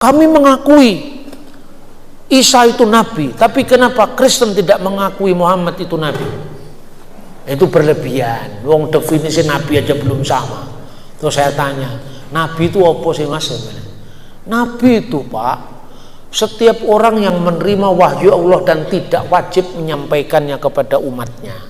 Kami mengakui Isa itu nabi, tapi kenapa Kristen tidak mengakui Muhammad itu nabi? Itu berlebihan. Wong definisi nabi aja belum sama. Terus saya tanya, nabi itu apa sih Mas? Nabi itu Pak, setiap orang yang menerima wahyu Allah dan tidak wajib menyampaikannya kepada umatnya.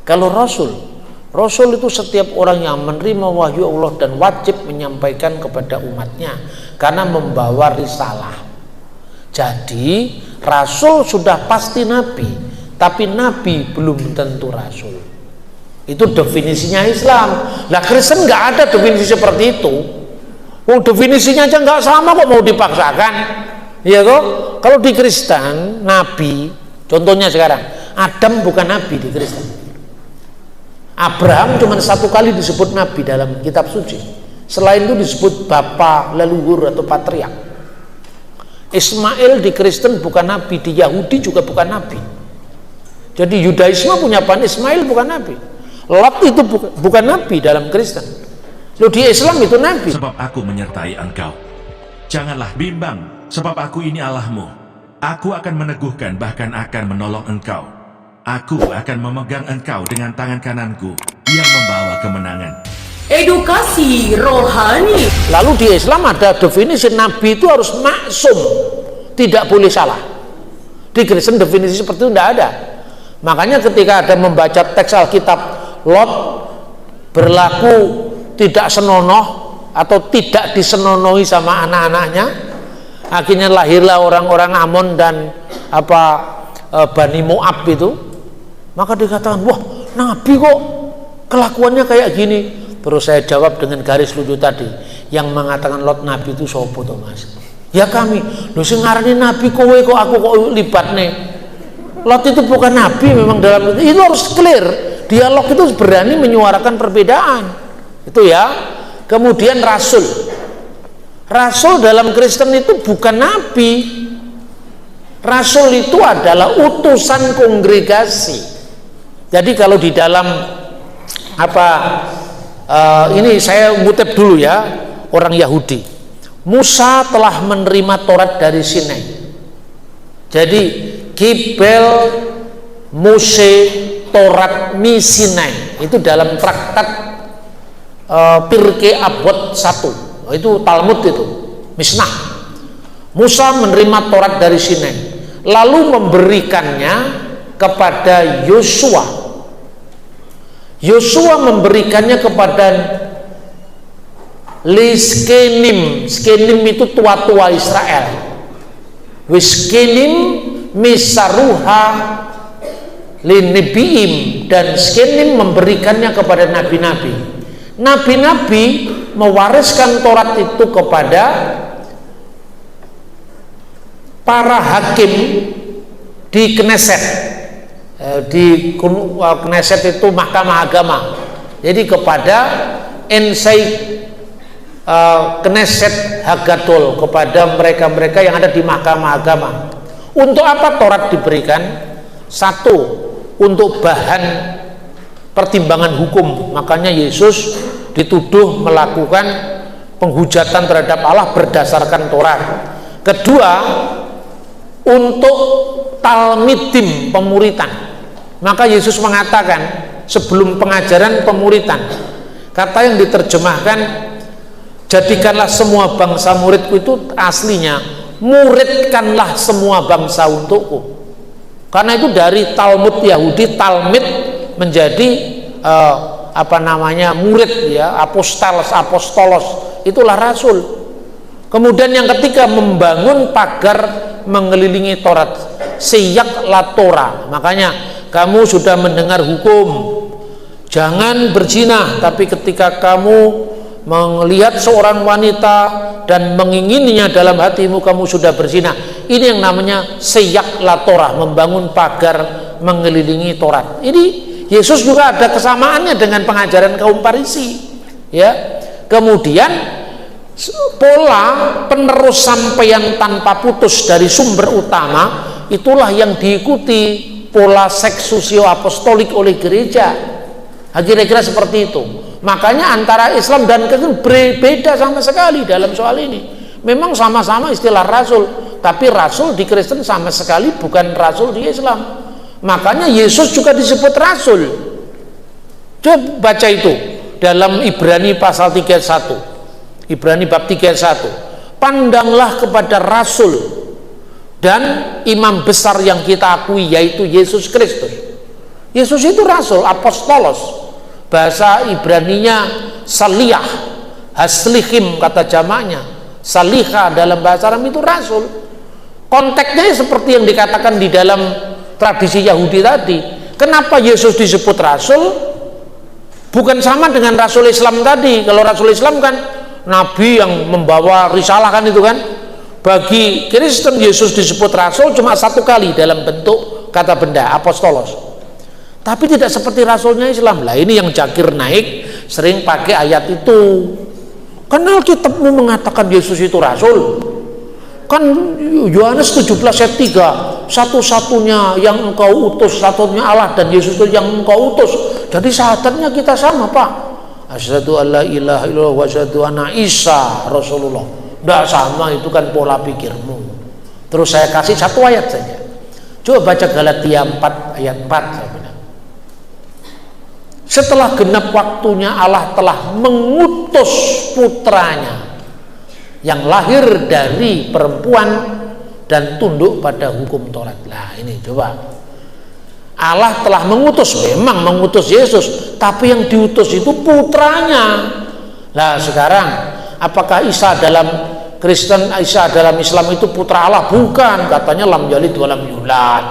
Kalau Rasul itu setiap orang yang menerima wahyu Allah dan wajib menyampaikan kepada umatnya karena membawa risalah. Jadi Rasul sudah pasti nabi, tapi nabi belum tentu Rasul. Itu definisinya Islam. Nah Kristen nggak ada definisi seperti itu. Oh, definisinya aja nggak sama kok mau dipaksakan. Iya kok. Kalau di Kristen nabi, contohnya sekarang Adam bukan nabi di Kristen. Abraham cuma satu kali disebut nabi dalam kitab suci. Selain itu disebut bapa, leluhur atau patriark. Ismail di Kristen bukan nabi, di Yahudi juga bukan nabi. Jadi Yudaisme punya Pan Ismail bukan nabi. Lot itu bukan nabi dalam Kristen. Loh di Islam itu nabi. Sebab aku menyertai engkau. Janganlah bimbang, sebab aku ini Allahmu. Aku akan meneguhkan bahkan akan menolong engkau. Aku akan memegang engkau dengan tangan kananku yang membawa kemenangan. Edukasi rohani. Lalu di Islam ada definisi nabi itu harus maksum, tidak boleh salah. Di Kristen definisi seperti itu tidak ada. Makanya ketika ada membaca teks Alkitab, Lot berlaku tidak senonoh atau tidak disenonohi sama anak-anaknya, akhirnya lahirlah orang-orang Amon dan Bani Moab itu. Maka dikatakan, wah nabi kok kelakuannya kayak gini. Terus saya jawab dengan garis lucu tadi, yang mengatakan Lot nabi itu sopo Thomas? Ya kami. Loh sing ngarani nabi kowe kok aku kok libat nih. Lot itu bukan nabi memang dalam itu harus clear. Dialog itu berani menyuarakan perbedaan. Itu ya. Kemudian rasul. Rasul dalam Kristen itu bukan nabi. Rasul itu adalah utusan kongregasi. Jadi kalau di dalam ini saya ngutip dulu ya, orang Yahudi. Musa telah menerima Taurat dari Sinai. Jadi Kibel Mose Taurat mi Sinai itu dalam traktat Pirkei Avot 1. Itu Talmud itu, Mishnah. Musa menerima Taurat dari Sinai, lalu memberikannya kepada Yosua. Yosua memberikannya kepada Liskenim. Skenim itu tua-tua Israel. Wiskenim misaruha linibiim, dan Skenim memberikannya kepada nabi-nabi. Nabi-nabi mewariskan Taurat itu kepada para hakim di Knesset. Di Knesset itu mahkamah agama. Jadi kepada Ensei Knesset Hagadol, kepada mereka-mereka yang ada di mahkamah agama. Untuk apa Taurat diberikan? Satu, untuk bahan pertimbangan hukum. Makanya Yesus dituduh melakukan penghujatan terhadap Allah berdasarkan Taurat. Kedua, untuk talmidim, pemuritan. Maka Yesus mengatakan sebelum pengajaran pemuritan, kata yang diterjemahkan jadikanlah semua bangsa muridku, itu aslinya muridkanlah semua bangsa untukku. Karena itu dari Talmud Yahudi, Talmid menjadi murid ya, apostolos, itulah rasul. Kemudian yang ketiga, membangun pagar mengelilingi Taurat, siyak la Torah. Makanya kamu sudah mendengar hukum jangan berzina, tapi ketika kamu melihat seorang wanita dan mengingininya dalam hatimu, kamu sudah berzina. Ini yang namanya siyak la Torah, membangun pagar mengelilingi Taurat. Ini Yesus juga ada kesamaannya dengan pengajaran kaum Farisi ya. Kemudian pola penerus sampaian tanpa putus dari sumber utama, itulah yang diikuti pola seks sosio apostolik oleh gereja. Kira-kira seperti itu. Makanya antara Islam dan Kristen berbeda sama sekali dalam soal ini. Memang sama-sama istilah rasul, tapi rasul di Kristen sama sekali bukan rasul di Islam. Makanya Yesus juga disebut rasul. Coba baca itu dalam Ibrani pasal 31. Ibrani bab 31. Pandanglah kepada rasul dan imam besar yang kita akui, yaitu Yesus Kristus. Yesus itu rasul, apostolos. Bahasa Ibraninya saliyah, haslihim kata jamaknya. Salihah dalam bahasa Arab itu rasul. Konteksnya seperti yang dikatakan di dalam tradisi Yahudi tadi. Kenapa Yesus disebut rasul? Bukan sama dengan rasul Islam tadi. Kalau rasul Islam kan nabi yang membawa risalah kan itu kan. Bagi Kristen Yesus disebut rasul cuma satu kali dalam bentuk kata benda, apostolos. Tapi tidak seperti rasulnya Islam. Lah ini yang Jakir naik sering pakai ayat itu. Kan Alkitabmu mengatakan Yesus itu rasul. Kan Yohanes 17 ayat 3, satu-satunya yang engkau utus, satunya Allah dan Yesus itu yang engkau utus. Jadi syahadatnya kita sama, Pak. Asyhadu alla ilaha illallah wa asyhadu anna Isa Rasulullah. Tidak sama, itu kan pola pikirmu. Terus saya kasih satu ayat saja. Coba baca Galatia 4 ayat 4 saya bilang. Setelah genap waktunya Allah telah mengutus putranya yang lahir dari perempuan dan tunduk pada hukum Taurat. Lah ini coba. Allah telah mengutus, memang mengutus Yesus, tapi yang diutus itu putranya. Lah sekarang apakah Isa dalam Kristen, Isa dalam Islam itu putra Allah? Bukan, katanya lam yalid wa lam yulad.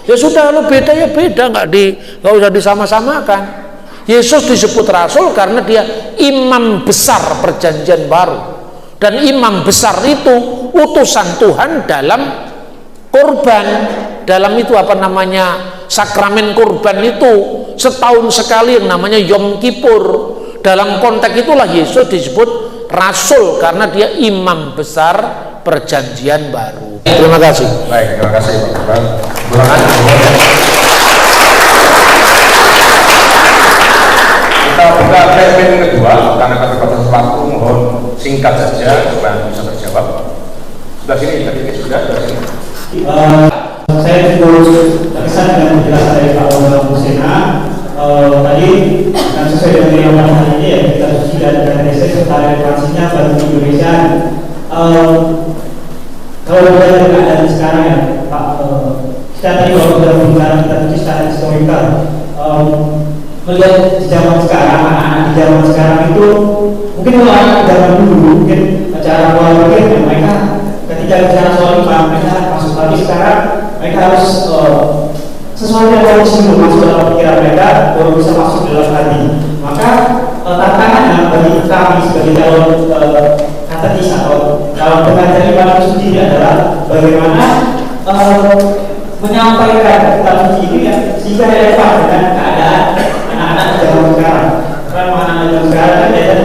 Ya sudah, kalau beda ya beda, nggak usah disama-samakan. Yesus disebut rasul karena dia imam besar perjanjian baru, dan imam besar itu utusan Tuhan dalam kurban, dalam itu apa namanya, sakramen kurban itu setahun sekali yang namanya Yom Kippur. Dalam konteks itulah Yesus disebut rasul karena dia imam besar perjanjian baru. Terima kasih. Baik, terima kasih Pak. Kita buka segmen kedua karena keterbatasan waktu, mohon singkat saja supaya bisa terjawab. Sudah sini, tadi sudah sini. Saya cukup terkesan dengan penjelasan dari Pak Bambang Busena. Tadi kan sesuai dengan yang pada hari ini ya, kita suci dan Indonesia serta relevansinya bagi Indonesia. Kalau kita lihat keadaan sekarang ya Pak, kita tadi kalau sudah berbicara kita suci secara historikal, melihat di zaman sekarang, anak-anak di zaman sekarang itu mungkin kalau anak di zaman dulu mungkin cara pola pikir mereka ketika bicara soal imam mereka masuk, tapi sekarang mereka harus sesuatu yang harus masuk dalam pikiran mereka baru bisa masuk dalam hati. Maka tantangannya bagi kami sebagai calon katekis atau calon pengajar iman itu sendiri adalah bagaimana menyampaikan kitab suci ini ya sehingga relevan dengan keadaan anak-anak zaman sekarang. Karena anak-anak zaman sekarang kan dia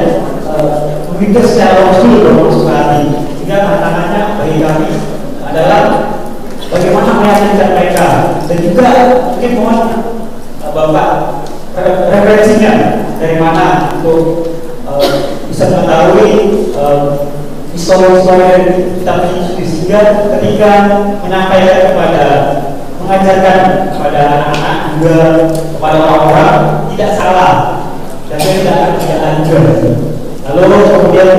memikir secara langsung masuk ke hati. Sehingga tantangannya bagi kami adalah bagaimana meyakinkan mereka, dan juga mungkin mohon Bapak referensinya dari mana untuk bisa mengetahui histori-histori dari kitab suci, sehingga ketika menyampaikan kepada, mengajarkan kepada anak-anak juga kepada orang-orang tidak salah dan tidak lanjut. Lalu kemudian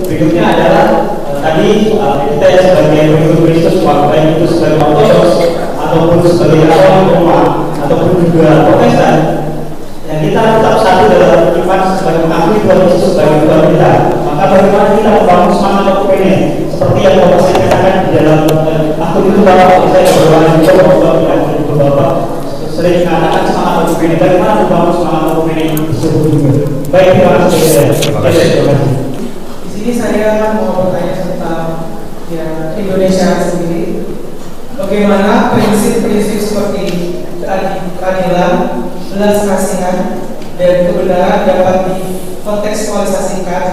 berikutnya adalah tadi kita ya sebagai pengikut Kristus, baik itu sebagai Ortodoks ataupun sebagai Reformasi ataupun juga Protestan, yang kita tetap satu dalam iman sebagai mengakui Tuhan Yesus sebagai Tuhan kita. Maka bagaimana kita membangun semangat hukum ini seperti yang Bapak saya katakan di dalam akun itu Bapak, saya berdoa juga Bapak bilang itu Bapak sering mengatakan semangat hukum ini. Bagaimana membangun semangat hukum ini sesungguhnya? Baik, terima kasih. Di sini saya akan mau bertanya tentang ya, Indonesia sendiri. Bagaimana prinsip-prinsip seperti keadilan, belas kasihan, dan kebenaran dapat dikontekstualisasikan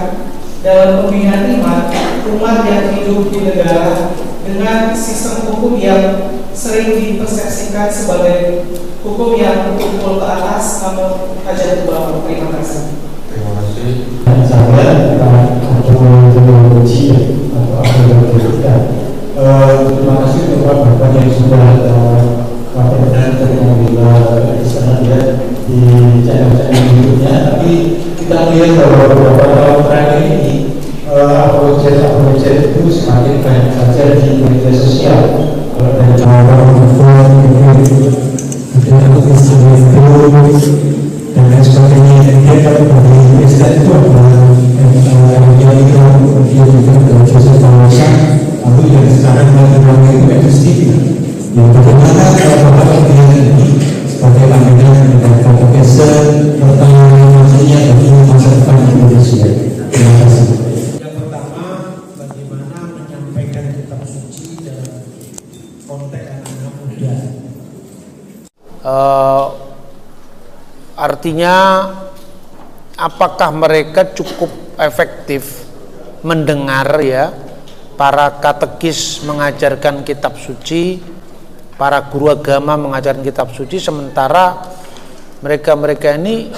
dalam pembinaan iman umat yang hidup di negara dengan sistem hukum yang sering dipersepsikan sebagai hukum yang tumpul ke atas namun hajat ke bawah. Terima kasih. Terima kasih. Saya akan mencoba uji atau sudah benar terima di sana ya di channel-channel YouTube-nya, tapi kita melihat bahwa beberapa tahun terakhir ini apologet itu semakin banyak saja di media sosial. Kalau dari dan lain sebagainya, dia kalau dari Islam itu adalah yang dia juga dari Yesus kawasan, lalu yang sekarang itu ekstrim. Yang bagaimana Bapak dengan ini sebagai pimpinan dan katekese pertanyaan maksudnya bagi masa depan Indonesia. Terima kasih. Yang pertama, bagaimana menyampaikan kitab suci dalam konteks anak-anak muda. Artinya apakah mereka cukup efektif mendengar ya para katekis mengajarkan kitab suci, para guru agama mengajarkan kitab suci, sementara mereka ini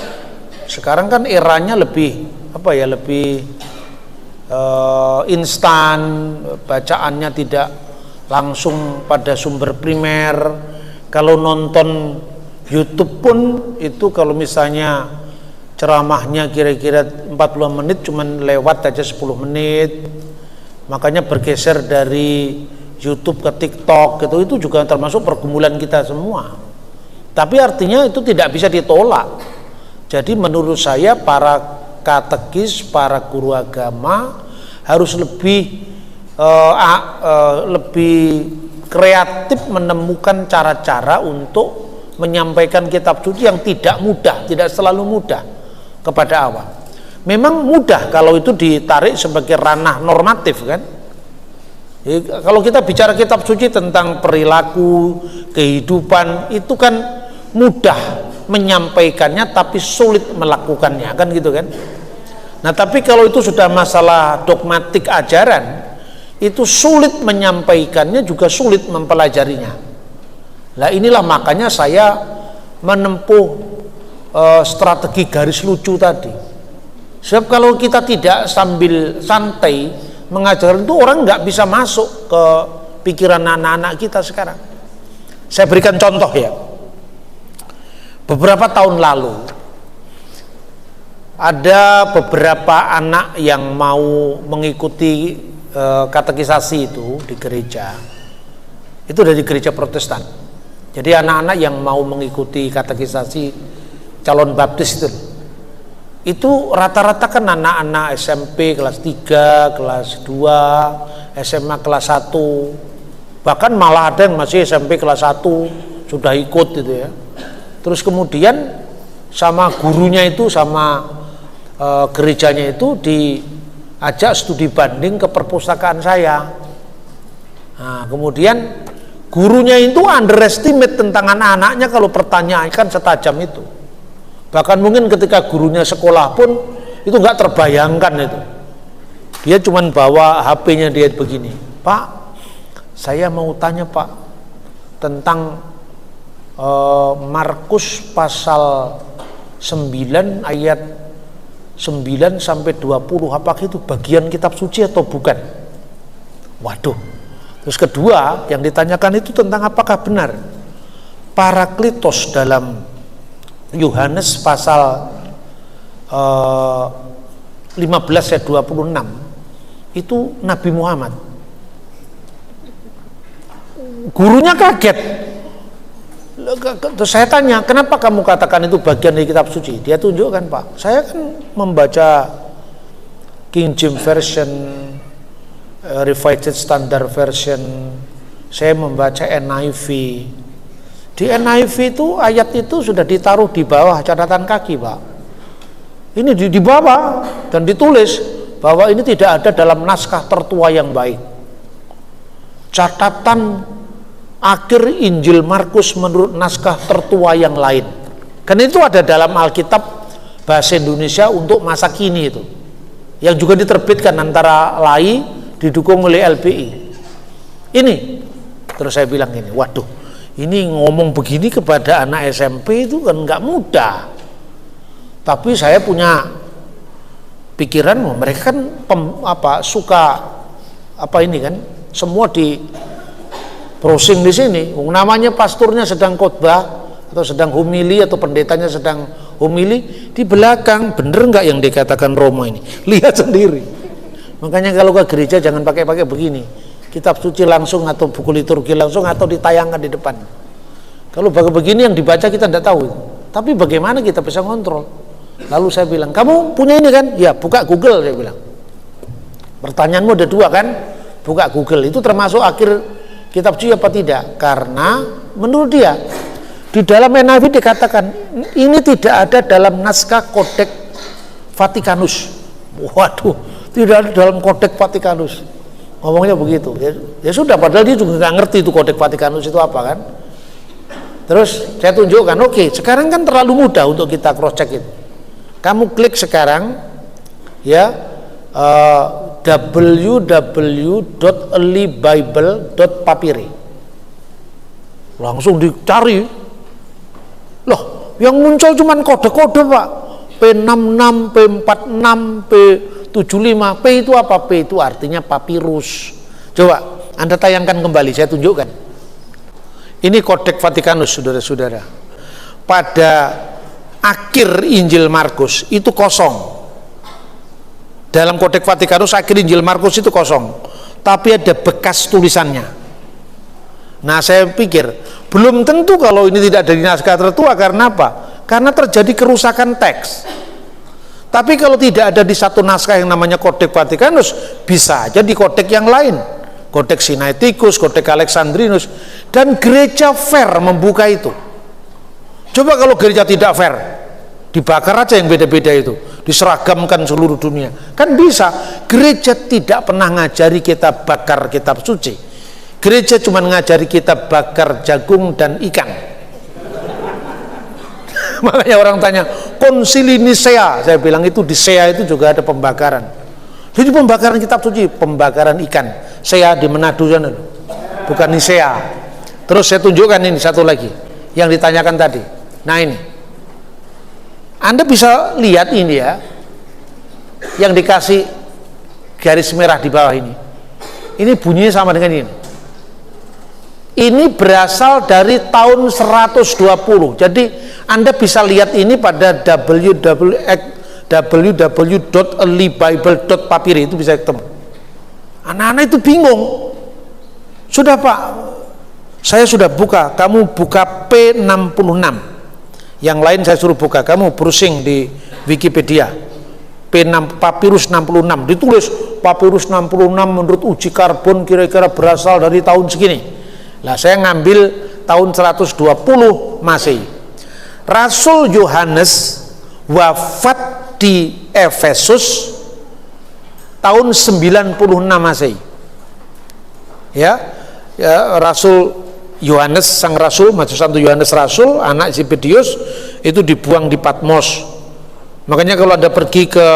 sekarang kan eranya lebih lebih instan, bacaannya tidak langsung pada sumber primer. Kalau nonton YouTube pun itu kalau misalnya ceramahnya kira-kira 40 menit cuman lewat aja 10 menit. Makanya bergeser dari YouTube ke TikTok gitu, itu juga termasuk pergumulan kita semua. Tapi artinya itu tidak bisa ditolak. Jadi menurut saya para katekis, para guru agama harus lebih kreatif menemukan cara-cara untuk menyampaikan kitab suci yang tidak mudah, tidak selalu mudah kepada awam. Memang mudah kalau itu ditarik sebagai ranah normatif kan. Jadi, kalau kita bicara kitab suci tentang perilaku, kehidupan, itu kan mudah menyampaikannya tapi sulit melakukannya kan gitu kan. Nah tapi kalau itu sudah masalah dogmatik ajaran, itu sulit menyampaikannya juga sulit mempelajarinya. Nah inilah makanya saya menempuh strategi garis lucu tadi. Sebab kalau kita tidak sambil santai mengajar itu, orang nggak bisa masuk ke pikiran anak-anak kita sekarang. Saya berikan contoh ya. Beberapa tahun lalu ada beberapa anak yang mau mengikuti katekisasi itu di gereja. Itu dari gereja Protestan. Jadi anak-anak yang mau mengikuti katekisasi calon baptis itu rata-rata kan anak-anak SMP kelas 3, kelas 2, SMA kelas 1, bahkan malah ada yang masih SMP kelas 1 sudah ikut gitu ya. Terus kemudian sama gurunya itu, sama gerejanya itu diajak studi banding ke perpustakaan saya. Nah kemudian gurunya itu underestimate tentang anak-anaknya kalau pertanyaan kan setajam itu. Bahkan mungkin ketika gurunya sekolah pun itu nggak terbayangkan itu. Dia cuma bawa HP-nya dia begini, Pak, saya mau tanya Pak tentang Markus pasal 9 ayat 9 sampai 20, apakah itu bagian kitab suci atau bukan? Waduh. Terus kedua yang ditanyakan itu tentang apakah benar Parakletos dalam Yohanes pasal 15 ayat 26 itu Nabi Muhammad. Gurunya kaget. Terus saya tanya, kenapa kamu katakan itu bagian dari kitab suci? Dia tunjukkan, Pak, saya kan membaca King James Version, Revised Standard Version, saya membaca NIV. Di NIV itu ayat itu sudah ditaruh di bawah catatan kaki, Pak. Ini di bawah dan ditulis bahwa ini tidak ada dalam naskah tertua yang baik. Catatan akhir Injil Markus menurut naskah tertua yang lain. Karena itu ada dalam Alkitab bahasa Indonesia untuk masa kini itu, yang juga diterbitkan antara LAI didukung oleh LBI. Ini terus saya bilang ini, waduh, ini ngomong begini kepada anak SMP itu kan nggak mudah. Tapi saya punya pikiran, mereka kan suka ini kan, semua browsing di sini, namanya pastornya sedang khotbah atau sedang homili atau pendetanya sedang homili, di belakang bener nggak yang dikatakan Romo ini? Lihat sendiri. Makanya kalau ke gereja jangan pakai begini, kitab suci langsung atau buku liturgi langsung atau ditayangkan di depan. Kalau begini yang dibaca kita tidak tahu. Tapi bagaimana kita bisa kontrol? Lalu saya bilang, kamu punya ini kan? Ya, buka Google, saya bilang. Pertanyaanmu ada dua kan? Buka Google, itu termasuk akhir kitab suci apa tidak? Karena menurut dia di dalam NIV dikatakan ini tidak ada dalam naskah Kodeks Vatikanus. Waduh, tidak ada dalam Kodeks Vatikanus. Ngomongnya begitu. Ya sudah, padahal dia juga nggak ngerti itu Kodeks Vatikanus itu apa kan. Terus saya tunjukkan, oke, sekarang kan terlalu mudah untuk kita cross check itu. Kamu klik sekarang ya www.earlybible.papyri. Langsung dicari. Loh, yang muncul cuman kode-kode Pak. P66, P46, P75. P itu apa? P itu artinya papirus. Coba Anda tayangkan kembali, saya tunjukkan. Ini Kodeks Vatikanus, saudara-saudara. Pada akhir Injil Markus itu kosong. Dalam Kodeks Vatikanus akhir Injil Markus itu kosong, tapi ada bekas tulisannya. Nah, saya pikir belum tentu kalau ini tidak dari naskah tertua. Karena apa? Karena terjadi kerusakan teks. Tapi kalau tidak ada di satu naskah yang namanya Kodeks Vatikanus, bisa aja di kodeks yang lain, Kodeks Sinaiticus, Kodeks Alexandrinus, dan gereja fair membuka itu. Coba kalau gereja tidak fair, dibakar aja yang beda-beda itu, diseragamkan seluruh dunia, kan bisa. Gereja tidak pernah ngajari kita bakar kitab suci. Gereja cuma ngajari kita bakar jagung dan ikan. Makanya orang tanya, Konsili Nisea, saya bilang itu di Nisea itu juga ada pembakaran. Jadi pembakaran kitab suci, pembakaran ikan. Saya di Manado sana, bukan Nisea. Terus saya tunjukkan ini satu lagi yang ditanyakan tadi. Nah ini, Anda bisa lihat ini ya, yang dikasih garis merah di bawah ini. Ini bunyinya sama dengan ini. Ini berasal dari tahun 120. Jadi Anda bisa lihat ini pada www.earlybible.papyri, itu bisa ketemu. Anak-anak itu bingung. Sudah Pak, saya sudah buka, kamu buka P66. Yang lain saya suruh buka, kamu browsing di Wikipedia. Papirus 66, ditulis Papirus 66 menurut uji karbon kira-kira berasal dari tahun segini. Lah saya ngambil tahun 120 Masehi. Rasul Yohanes wafat di Efesus tahun 96 Masehi. Ya, Rasul Yohanes sang rasul, Matius Santo Yohanes rasul, anak Zebedius, itu dibuang di Patmos. Makanya kalau Anda pergi ke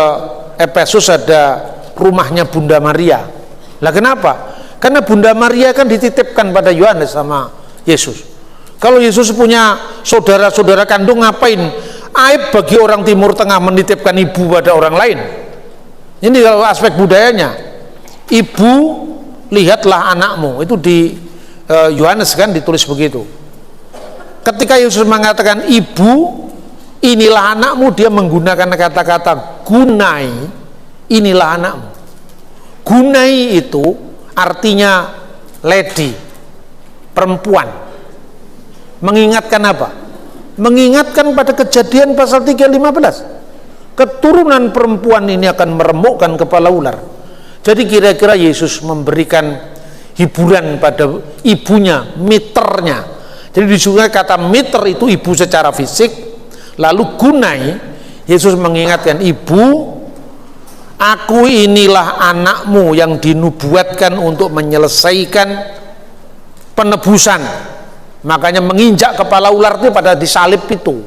Efesus ada rumahnya Bunda Maria. Lah kenapa? Karena Bunda Maria kan dititipkan pada Yohanes sama Yesus. Kalau Yesus punya saudara-saudara kandung, ngapain? Aib bagi orang Timur Tengah menitipkan ibu pada orang lain. Ini kalau aspek budayanya. Ibu, lihatlah anakmu. Itu di Yohanes kan ditulis begitu. Ketika Yesus mengatakan ibu, inilah anakmu, dia menggunakan kata-kata gunai, inilah anakmu. Gunai itu artinya lady, perempuan. Mengingatkan apa? Mengingatkan pada Kejadian pasal 3:15. Keturunan perempuan ini akan meremukkan kepala ular. Jadi kira-kira Yesus memberikan hiburan pada ibunya, miternya. Jadi disuruh kata miter itu ibu secara fisik. Lalu gunai, Yesus mengingatkan ibu, aku inilah anakmu yang dinubuatkan untuk menyelesaikan penebusan. Makanya menginjak kepala ular itu pada disalib itu.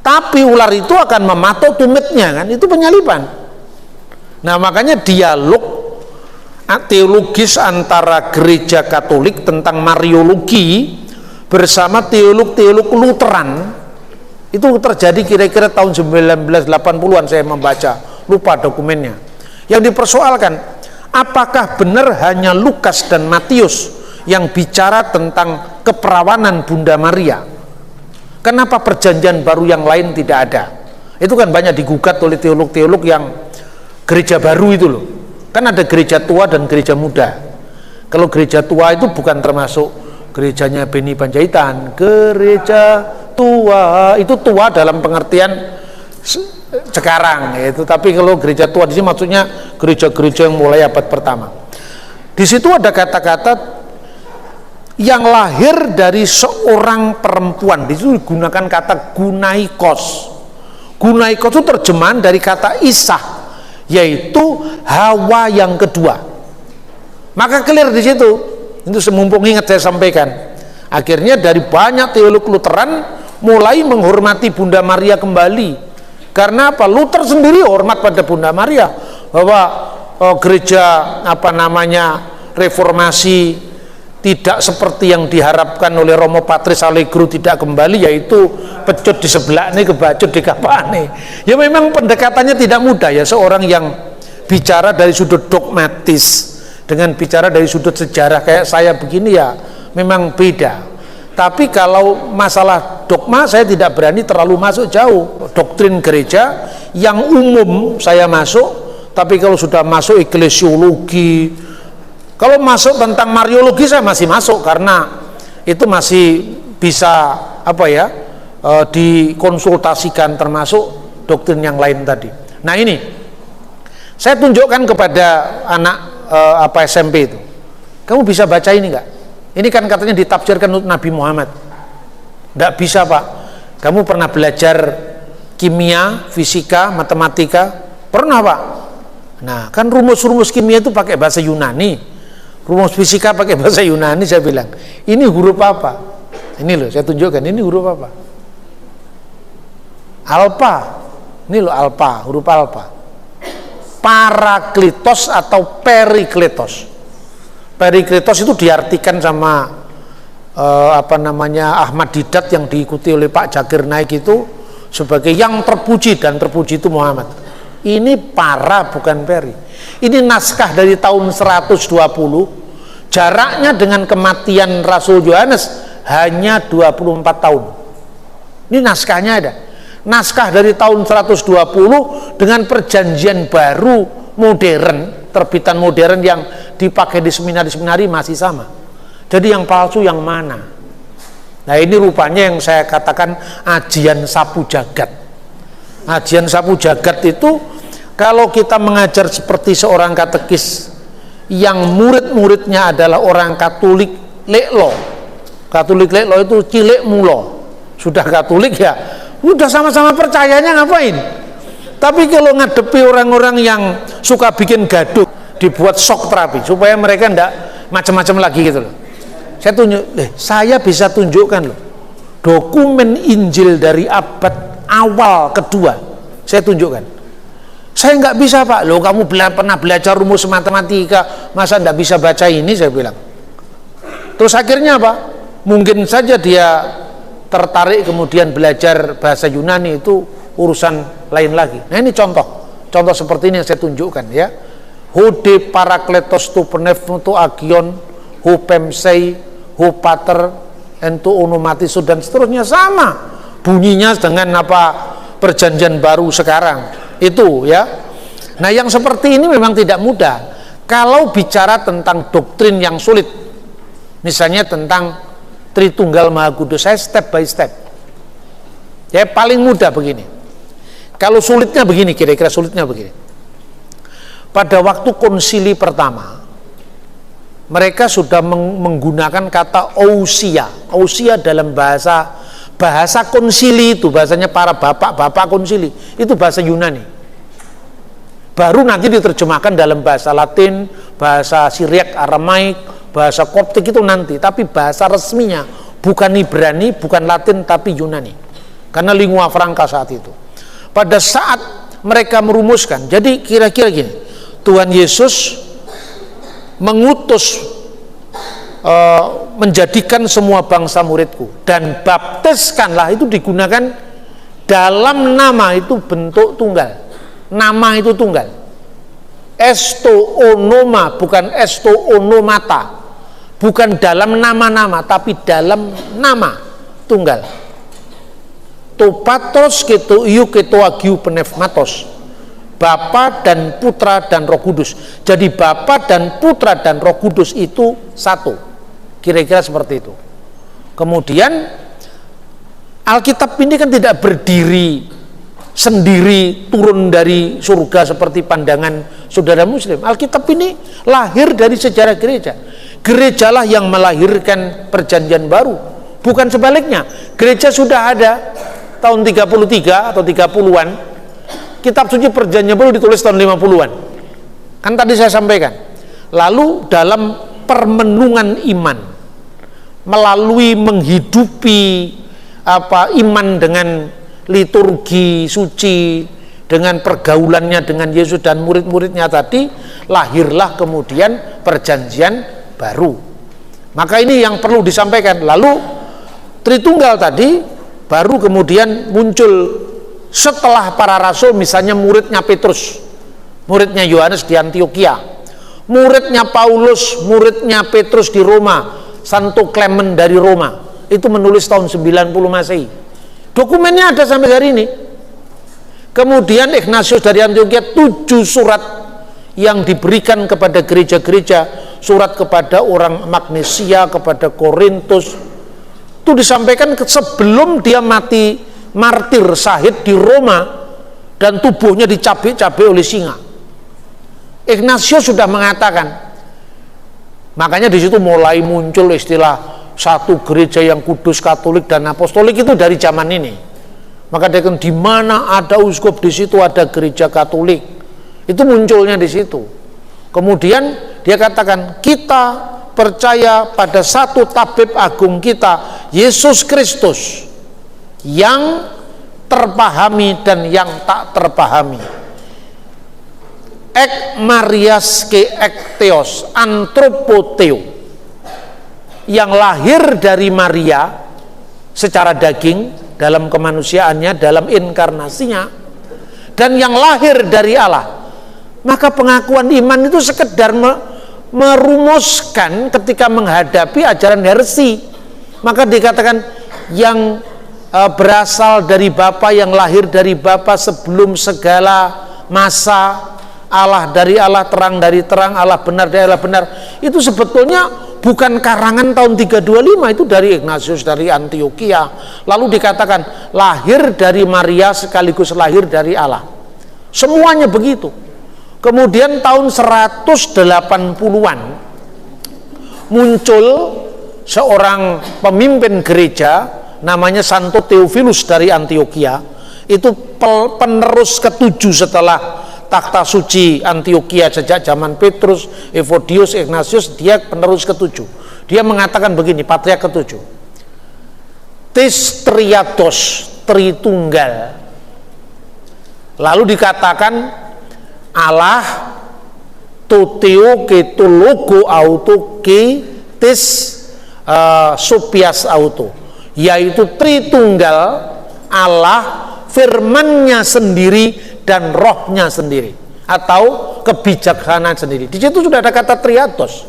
Tapi ular itu akan mematok tumitnya kan, itu penyaliban. Nah makanya dialog teologis antara gereja Katolik tentang Mariologi bersama teolog-teolog Lutheran itu terjadi kira-kira tahun 1980-an, saya membaca, lupa dokumennya. Yang dipersoalkan, apakah benar hanya Lukas dan Matius yang bicara tentang keperawanan Bunda Maria. Kenapa perjanjian baru yang lain tidak ada? Itu kan banyak digugat oleh teolog-teolog yang gereja baru itu loh. Kan ada gereja tua dan gereja muda. Kalau gereja tua itu bukan termasuk gerejanya Beni Panjaitan. Gereja tua itu tua dalam pengertian sekarang itu. Tapi kalau gereja tua di sini maksudnya gereja-gereja yang mulai abad pertama. Di situ ada kata-kata yang lahir dari seorang perempuan. Di situ digunakan kata gunaikos. Gunaikos itu terjemahan dari kata Isa, yaitu Hawa yang kedua. Maka clear di situ. Itu semumpung ingat saya sampaikan. Akhirnya dari banyak teolog Lutheran mulai menghormati Bunda Maria kembali. Karena apa? Luther sendiri hormat pada Bunda Maria, bahwa gereja reformasi tidak seperti yang diharapkan oleh Romo Patris Allegro tidak kembali, yaitu pecut di sebelah ini kebacut di kapane. Ya memang pendekatannya tidak mudah ya, seorang yang bicara dari sudut dogmatis dengan bicara dari sudut sejarah kayak saya begini ya memang beda. Tapi kalau masalah dogma saya tidak berani terlalu masuk jauh. Doktrin gereja yang umum saya masuk, tapi kalau sudah masuk eklesiologi, kalau masuk tentang Mariologi saya masih masuk, karena itu masih bisa dikonsultasikan termasuk doktrin yang lain tadi. Nah ini saya tunjukkan kepada anak SMP itu. Kamu bisa baca ini enggak? Ini kan katanya ditafsirkan untuk Nabi Muhammad. Enggak bisa, Pak. Kamu pernah belajar kimia, fisika, matematika? Pernah, Pak? Nah, kan rumus-rumus kimia itu pakai bahasa Yunani. Rumus fisika pakai bahasa Yunani. Saya bilang, ini huruf apa? Ini loh, saya tunjukkan, ini huruf apa? Alpha. Ini loh alpha, huruf alpha. Parakletos atau perikletos. Perikletos itu diartikan sama Ahmad Didat yang diikuti oleh Pak Zakir Naik itu sebagai yang terpuji, dan terpuji itu Muhammad. Ini para, bukan peri. Ini naskah dari tahun 120. Jaraknya dengan kematian Rasul Yohanes hanya 24 tahun. Ini naskahnya ada. Naskah dari tahun 120 dengan perjanjian baru modern, terbitan modern yang dipakai di seminari-seminari masih sama. Jadi yang palsu yang mana? Nah ini rupanya yang saya katakan ajian sapu jagat. Ajian sapu jagat itu kalau kita mengajar seperti seorang katekis yang murid-muridnya adalah orang Katolik leklo. Katolik leklo itu cilik mulo. Sudah Katolik ya, udah sama-sama percayanya ngapain? Tapi kalau ngadepi orang-orang yang suka bikin gaduh, dibuat shock terapi supaya mereka ndak macam-macam lagi gitu loh. Saya bisa tunjukkan loh dokumen Injil dari abad awal kedua. Saya tunjukkan. Saya nggak bisa, Pak. Loh, kamu pernah belajar rumus matematika, masa nggak bisa baca ini? Saya bilang. Terus akhirnya apa? Mungkin saja dia tertarik kemudian belajar bahasa Yunani, itu urusan lain lagi. Nah ini contoh seperti ini yang saya tunjukkan ya. Hode parakletos tu penefnutu agion hu pemsei hu pater entu onomatisu dan seterusnya, sama bunyinya dengan perjanjian baru sekarang itu ya. Nah yang seperti ini memang tidak mudah kalau bicara tentang doktrin yang sulit, misalnya tentang Tritunggal Maha Kudus. Saya step by step ya, paling mudah begini. Kalau sulitnya begini, kira-kira sulitnya begini. Pada waktu konsili pertama, mereka sudah menggunakan kata ousia. Ousia dalam bahasa konsili itu, bahasanya para bapak-bapak konsili, itu bahasa Yunani. Baru nanti diterjemahkan dalam bahasa Latin, bahasa Syriak, Aramaik, bahasa Koptik itu nanti. Tapi bahasa resminya bukan Ibrani, bukan Latin, tapi Yunani. Karena lingua franca saat itu. Pada saat mereka merumuskan, jadi kira-kira gini, Tuhan Yesus mengutus menjadikan semua bangsa muridku, dan baptiskanlah, itu digunakan dalam nama, itu bentuk tunggal, nama itu tunggal, esto onoma bukan esto onomata. bukan dalam nama-nama tapi dalam nama tunggal. To Patros keto iu keto agiu pneumatos, Bapa dan Putra dan Roh Kudus. Jadi Bapa dan Putra dan Roh Kudus itu satu, kira-kira seperti itu. Kemudian Alkitab ini kan tidak berdiri sendiri turun dari surga seperti pandangan saudara muslim. Alkitab ini lahir dari sejarah gereja. Gerejalah yang melahirkan perjanjian baru, bukan sebaliknya. Gereja sudah ada tahun 33 atau 30-an. Kitab suci perjanjian baru ditulis tahun 50-an. Kan tadi saya sampaikan. Lalu dalam permenungan iman, melalui menghidupi iman dengan liturgi suci, dengan pergaulannya dengan Yesus dan murid-muridnya tadi, lahirlah kemudian perjanjian baru. Maka ini yang perlu disampaikan. Lalu Tritunggal tadi baru kemudian muncul setelah para rasul, misalnya muridnya Petrus, muridnya Yohanes di Antioquia, muridnya Paulus, muridnya Petrus di Roma, Santo Clement dari Roma, itu menulis tahun 90 Masehi. Dokumennya ada sampai hari ini. Kemudian Ignatius dari Antioquia 7 surat yang diberikan kepada gereja-gereja, surat kepada orang Magnesia, kepada Korintus, itu disampaikan sebelum dia mati martir syahid di Roma dan tubuhnya dicabik-cabik oleh singa. Ignatius sudah mengatakan, makanya di situ mulai muncul istilah satu gereja yang kudus, katolik dan apostolik, itu dari zaman ini. Maka dia kan di mana ada uskup di situ ada gereja Katolik. Itu munculnya di situ. Kemudian dia katakan, kita percaya pada satu tabib agung kita, Yesus Kristus, yang terpahami dan yang tak terpahami. Ek Marias ke ek Theos antropoteo, yang lahir dari Maria secara daging dalam kemanusiaannya, dalam inkarnasinya, dan yang lahir dari Allah. Maka pengakuan iman itu sekedar merumuskan ketika menghadapi ajaran heresi. Maka dikatakan yang berasal dari Bapa, yang lahir dari Bapa sebelum segala masa, Allah dari Allah, terang dari terang, Allah benar dari Allah benar. Itu sebetulnya bukan karangan tahun 325, itu dari Ignatius dari Antioquia. Lalu dikatakan lahir dari Maria sekaligus lahir dari Allah. Semuanya begitu. Kemudian tahun 180-an muncul seorang pemimpin gereja namanya Santo Theophilus dari Antioquia. Itu penerus ketujuh setelah takhta suci Antioquia sejak zaman Petrus, Evodius, Ignatius. Dia penerus ketujuh. Dia mengatakan begini, patriark ketujuh, tis triados, tritunggal. Lalu dikatakan Allah toteo ke logo auto ke tis supias auto, yaitu tritunggal, Allah, firmannya sendiri dan rohnya sendiri, atau kebijaksanaan sendiri. Di situ sudah ada kata triados.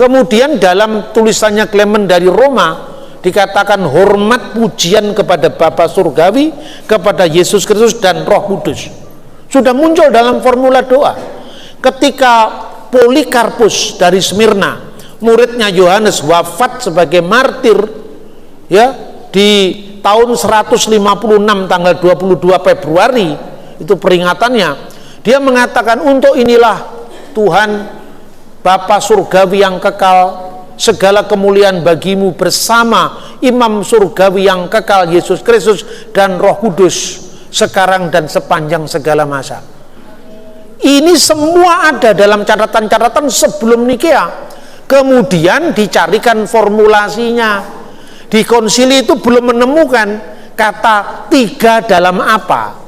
Kemudian dalam tulisannya Clement dari Roma dikatakan hormat pujian kepada Bapa Surgawi, kepada Yesus Kristus dan Roh Kudus. Sudah muncul dalam formula doa. Ketika Polikarpus dari Smyrna, muridnya Yohanes, wafat sebagai martir ya di tahun 156 tanggal 22 Februari, itu peringatannya. Dia mengatakan, untuk inilah Tuhan Bapa Surgawi yang kekal, segala kemuliaan bagimu bersama Imam Surgawi yang kekal Yesus Kristus dan Roh Kudus, sekarang dan sepanjang segala masa. Ini semua ada dalam catatan-catatan sebelum Nikea. Kemudian dicarikan formulasinya. Di konsili itu belum menemukan kata tiga dalam apa,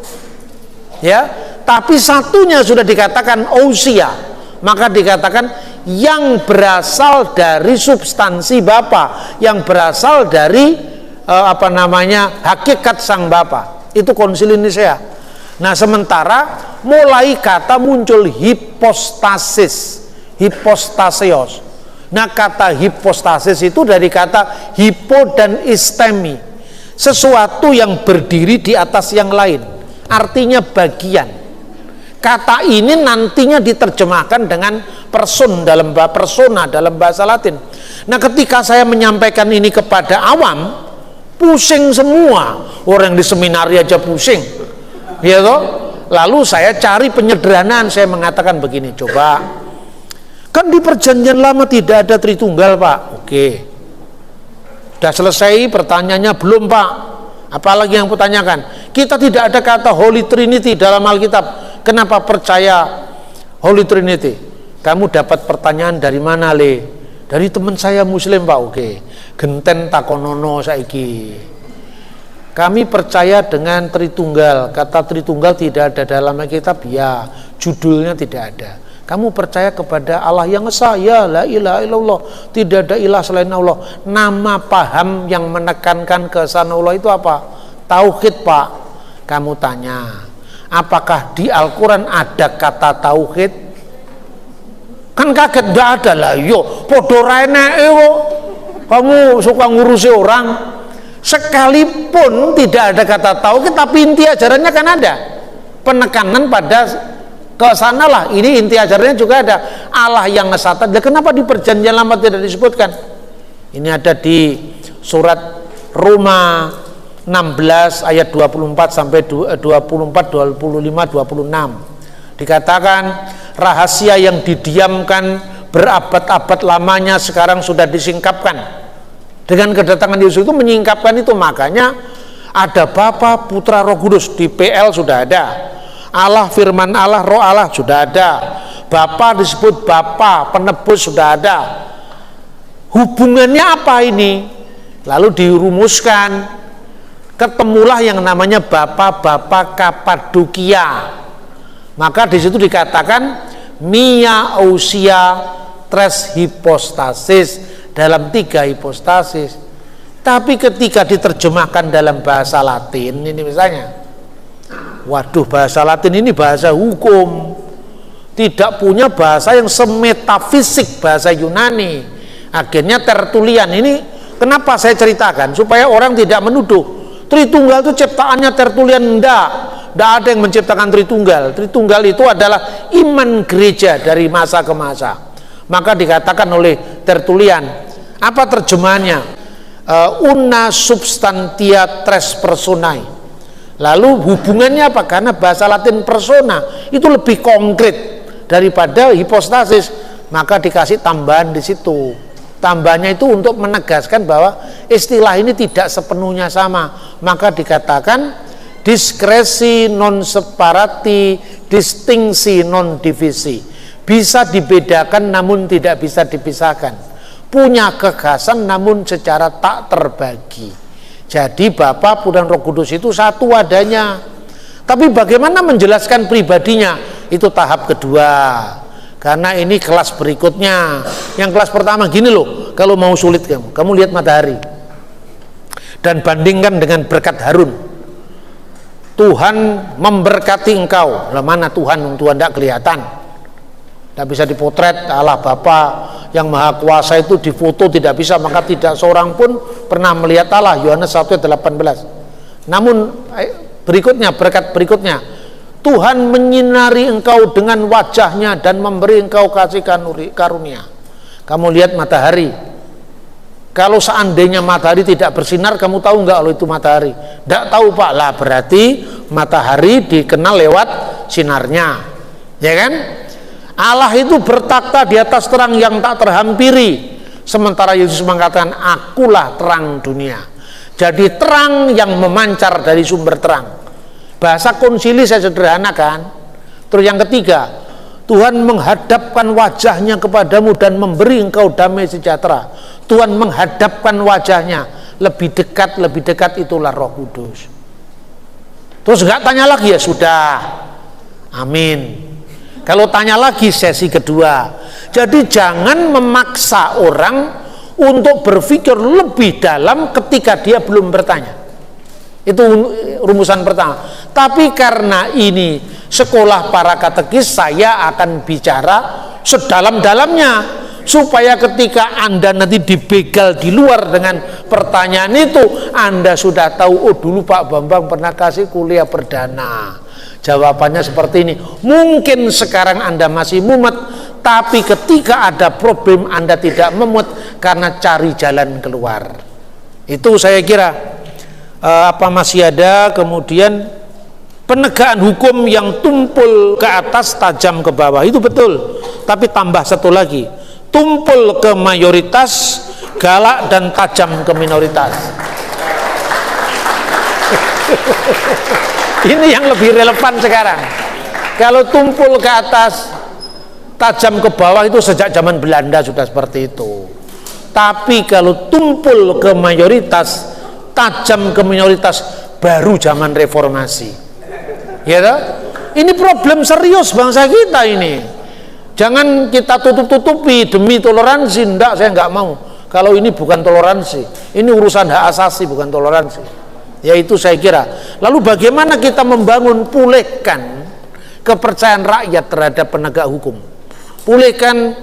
ya, tapi satunya sudah dikatakan ousia. Maka dikatakan yang berasal dari substansi Bapa, yang berasal dari hakikat Sang Bapa. Itu konsili Nisea. Nah, sementara mulai kata muncul hipostasis, hipostasios. Nah, kata hipostasis itu dari kata hipo dan istemi, sesuatu yang berdiri di atas yang lain, artinya bagian. Kata ini nantinya diterjemahkan dengan persona dalam bahasa Latin. Nah, ketika saya menyampaikan ini kepada awam, pusing semua. Orang di seminari aja pusing, ya toh? Lalu saya cari penyederhanaan, saya mengatakan begini, coba, kan di perjanjian lama tidak ada Tritunggal, Pak. Oke, sudah selesai pertanyaannya? Belum, Pak. Apalagi yang kutanyakan? Kita tidak ada kata Holy Trinity dalam Alkitab. Kenapa percaya Holy Trinity? Kamu dapat pertanyaan dari mana, Le? Dari teman saya Muslim, Pak. Oke, genten takonono saiki. Kami percaya dengan Tritunggal. Kata Tritunggal tidak ada dalam Alkitab, ya. Judulnya tidak ada. Kamu percaya kepada Allah yang esa, ya, la ilaha illallah, tidak ada ilah selain Allah. Nama paham yang menekankan keesaan Allah itu apa? Tauhid, Pak. Kamu tanya, apakah di Al-Quran ada kata tauhid? Kan kaget, enggak ada lah. Yo, podo rene kamu suka ngurusi orang. Sekalipun tidak ada kata tauhid, tapi inti ajarannya kan ada. Penekanan pada ke sana lah. Ini inti ajarannya juga ada. Allah yang esa. Kenapa di perjanjian lama tidak disebutkan? Ini ada di surat Roma 16 ayat 24 sampai 24, 25, 26. Dikatakan rahasia yang didiamkan berabad-abad lamanya sekarang sudah disingkapkan. Dengan kedatangan Yesus itu menyingkapkan itu, makanya ada Bapa, Putra, Roh Kudus. Di PL sudah ada. Allah, firman Allah, Roh Allah sudah ada. Bapa disebut Bapa, penebus sudah ada. Hubungannya apa ini? Lalu dirumuskan, ketemulah yang namanya Bapa Kapadokia. Maka di situ dikatakan mia ousia tres hipostasis, dalam 3 hipostasis. Tapi ketika diterjemahkan dalam bahasa Latin ini misalnya, waduh, bahasa Latin ini bahasa hukum, tidak punya bahasa yang semetafisik bahasa Yunani. Akhirnya Tertulian ini, kenapa saya ceritakan? Supaya orang tidak menuduh Tritunggal itu ciptaannya Tertulian. Tidak ada yang menciptakan Tritunggal. Tritunggal itu adalah iman gereja dari masa ke masa. Maka dikatakan oleh Tertulian, apa terjemahannya? Una substantia tres personae. Lalu hubungannya apa? Karena bahasa Latin persona itu lebih konkret daripada hipostasis, maka dikasih tambahan di situ. Tambahannya itu untuk menegaskan bahwa istilah ini tidak sepenuhnya sama. Maka dikatakan diskresi non separati, distingsi non divisi. Bisa dibedakan namun tidak bisa dipisahkan. Punya kekhasan namun secara tak terbagi. Jadi Bapa, Putra, dan Roh Kudus itu satu adanya. Tapi bagaimana menjelaskan pribadinya? Itu tahap kedua. Karena ini kelas berikutnya. Yang kelas pertama gini loh, kalau mau sulit kamu lihat matahari dan bandingkan dengan berkat Harun. Tuhan memberkati engkau. Lah mana Tuhan? Tuhan tidak kelihatan. Tidak bisa dipotret. Allah Bapa yang Maha Kuasa itu difoto tidak bisa, maka tidak seorang pun pernah melihat Allah. Yohanes 1:18. Namun berikutnya, berkat berikutnya, Tuhan menyinari engkau dengan wajahnya dan memberi engkau kasih karunia. Kamu lihat matahari. Kalau seandainya matahari tidak bersinar, kamu tahu nggak kalau itu matahari? Tidak tahu, Pak. Lah berarti matahari dikenal lewat sinarnya, ya kan? Allah itu bertakhta di atas terang yang tak terhampiri. Sementara Yesus mengatakan, akulah terang dunia. Jadi terang yang memancar dari sumber terang. Bahasa konsili saya sederhanakan. Terus yang ketiga, Tuhan menghadapkan wajahnya kepadamu dan memberi engkau damai sejahtera. Tuhan menghadapkan wajahnya, lebih dekat itulah Roh Kudus. Terus nggak tanya lagi, ya sudah, amin. Kalau tanya lagi sesi kedua. Jadi jangan memaksa orang untuk berpikir lebih dalam ketika dia belum bertanya. Itu rumusan pertama. Tapi karena ini sekolah para katekis, saya akan bicara sedalam-dalamnya, supaya ketika Anda nanti dibegal di luar dengan pertanyaan itu, Anda sudah tahu, oh dulu Pak Bambang pernah kasih kuliah perdana, jawabannya seperti ini. Mungkin sekarang Anda masih mumet, tapi ketika ada problem Anda tidak mumet karena cari jalan keluar. Itu saya kira masih ada. Kemudian penegakan hukum yang tumpul ke atas, tajam ke bawah, itu betul. Tapi tambah satu lagi, tumpul ke mayoritas, galak dan tajam ke minoritas. Ini yang lebih relevan sekarang. Kalau tumpul ke atas, tajam ke bawah, itu sejak zaman Belanda sudah seperti itu. Tapi kalau tumpul ke mayoritas, tajam ke minoritas, baru zaman reformasi. Ya toh? Ini problem serius bangsa kita ini. Jangan kita tutup-tutupi demi toleransi. Enggak, saya enggak mau. Kalau ini bukan toleransi, ini urusan hak asasi, bukan toleransi. Ya itu saya kira. Lalu bagaimana kita membangun, pulihkan kepercayaan rakyat terhadap penegak hukum, pulihkan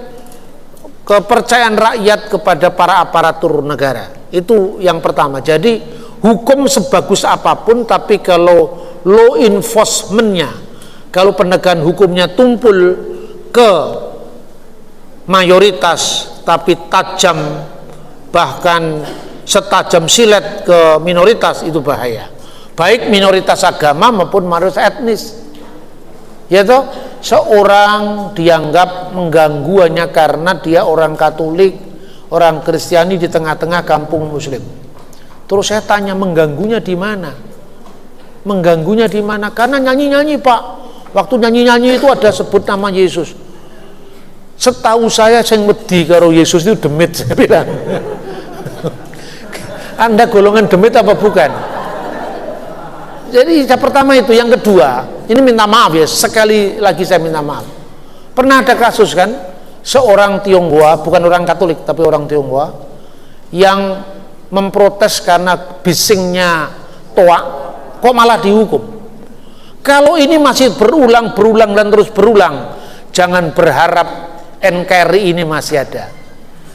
kepercayaan rakyat kepada para aparatur negara. Itu yang pertama. Jadi hukum sebagus apapun, tapi kalau law enforcement-nya, kalau penegakan hukumnya tumpul ke mayoritas tapi tajam, bahkan setajam silet ke minoritas, itu bahaya. Baik minoritas agama maupun minoritas etnis. Ya toh, seorang dianggap mengganggu hanya karena dia orang Katolik, orang Kristiani di tengah-tengah kampung Muslim. Terus saya tanya, mengganggunya di mana? Mengganggunya di mana? Karena nyanyi-nyanyi Pak. Waktu nyanyi-nyanyi itu ada sebut nama Yesus. Setahu saya sing wedi karo Yesus itu demit, saya bilang. Anda golongan demit apa bukan? Jadi yang pertama itu. Yang kedua, ini minta maaf ya, sekali lagi saya minta maaf. Pernah ada kasus kan, seorang Tionghoa, bukan orang Katolik tapi orang Tionghoa, yang memprotes karena bisingnya toa, kok malah dihukum. Kalau ini masih berulang dan terus berulang, jangan berharap NKRI ini masih ada.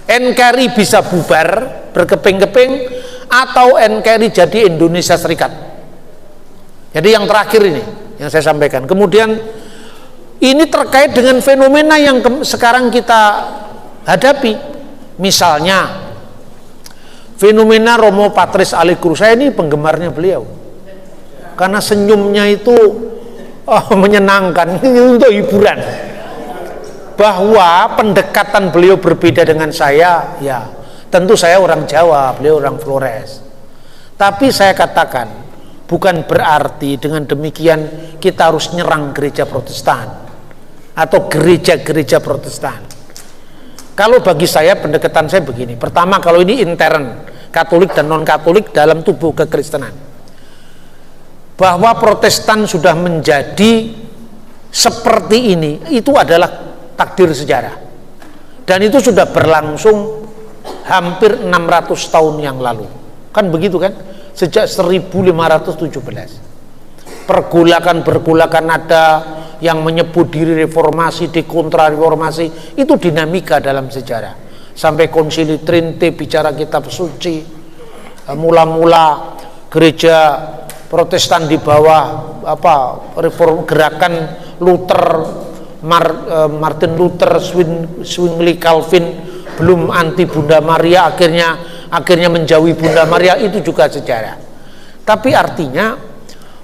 NKRI bisa bubar berkeping-keping, atau NKRI jadi Indonesia Serikat. Jadi yang terakhir ini yang saya sampaikan. Kemudian ini terkait dengan fenomena yang sekarang kita hadapi. Misalnya fenomena Romo Patris Aligru. Saya ini penggemarnya beliau, karena senyumnya itu menyenangkan. Ini untuk hiburan. Bahwa pendekatan beliau berbeda dengan saya, ya tentu saya orang Jawa, beliau orang Flores. Tapi saya katakan, bukan berarti dengan demikian kita harus nyerang gereja Protestan atau gereja-gereja Protestan. Kalau bagi saya, pendekatan saya begini. Pertama, kalau ini intern, Katolik dan non-Katolik dalam tubuh kekristenan, bahwa Protestan sudah menjadi seperti ini, itu adalah takdir sejarah, dan itu sudah berlangsung hampir 600 tahun yang lalu, kan begitu kan? Sejak 1517 pergolakan ada yang menyebut diri reformasi, di kontra reformasi, itu dinamika dalam sejarah. Sampai Konsili Trinte bicara kitab suci, mula-mula gereja Protestan di bawah gerakan Luther, Martin Luther, Zwingli, Calvin, belum anti Bunda Maria, akhirnya menjauhi Bunda Maria, itu juga sejarah. Tapi artinya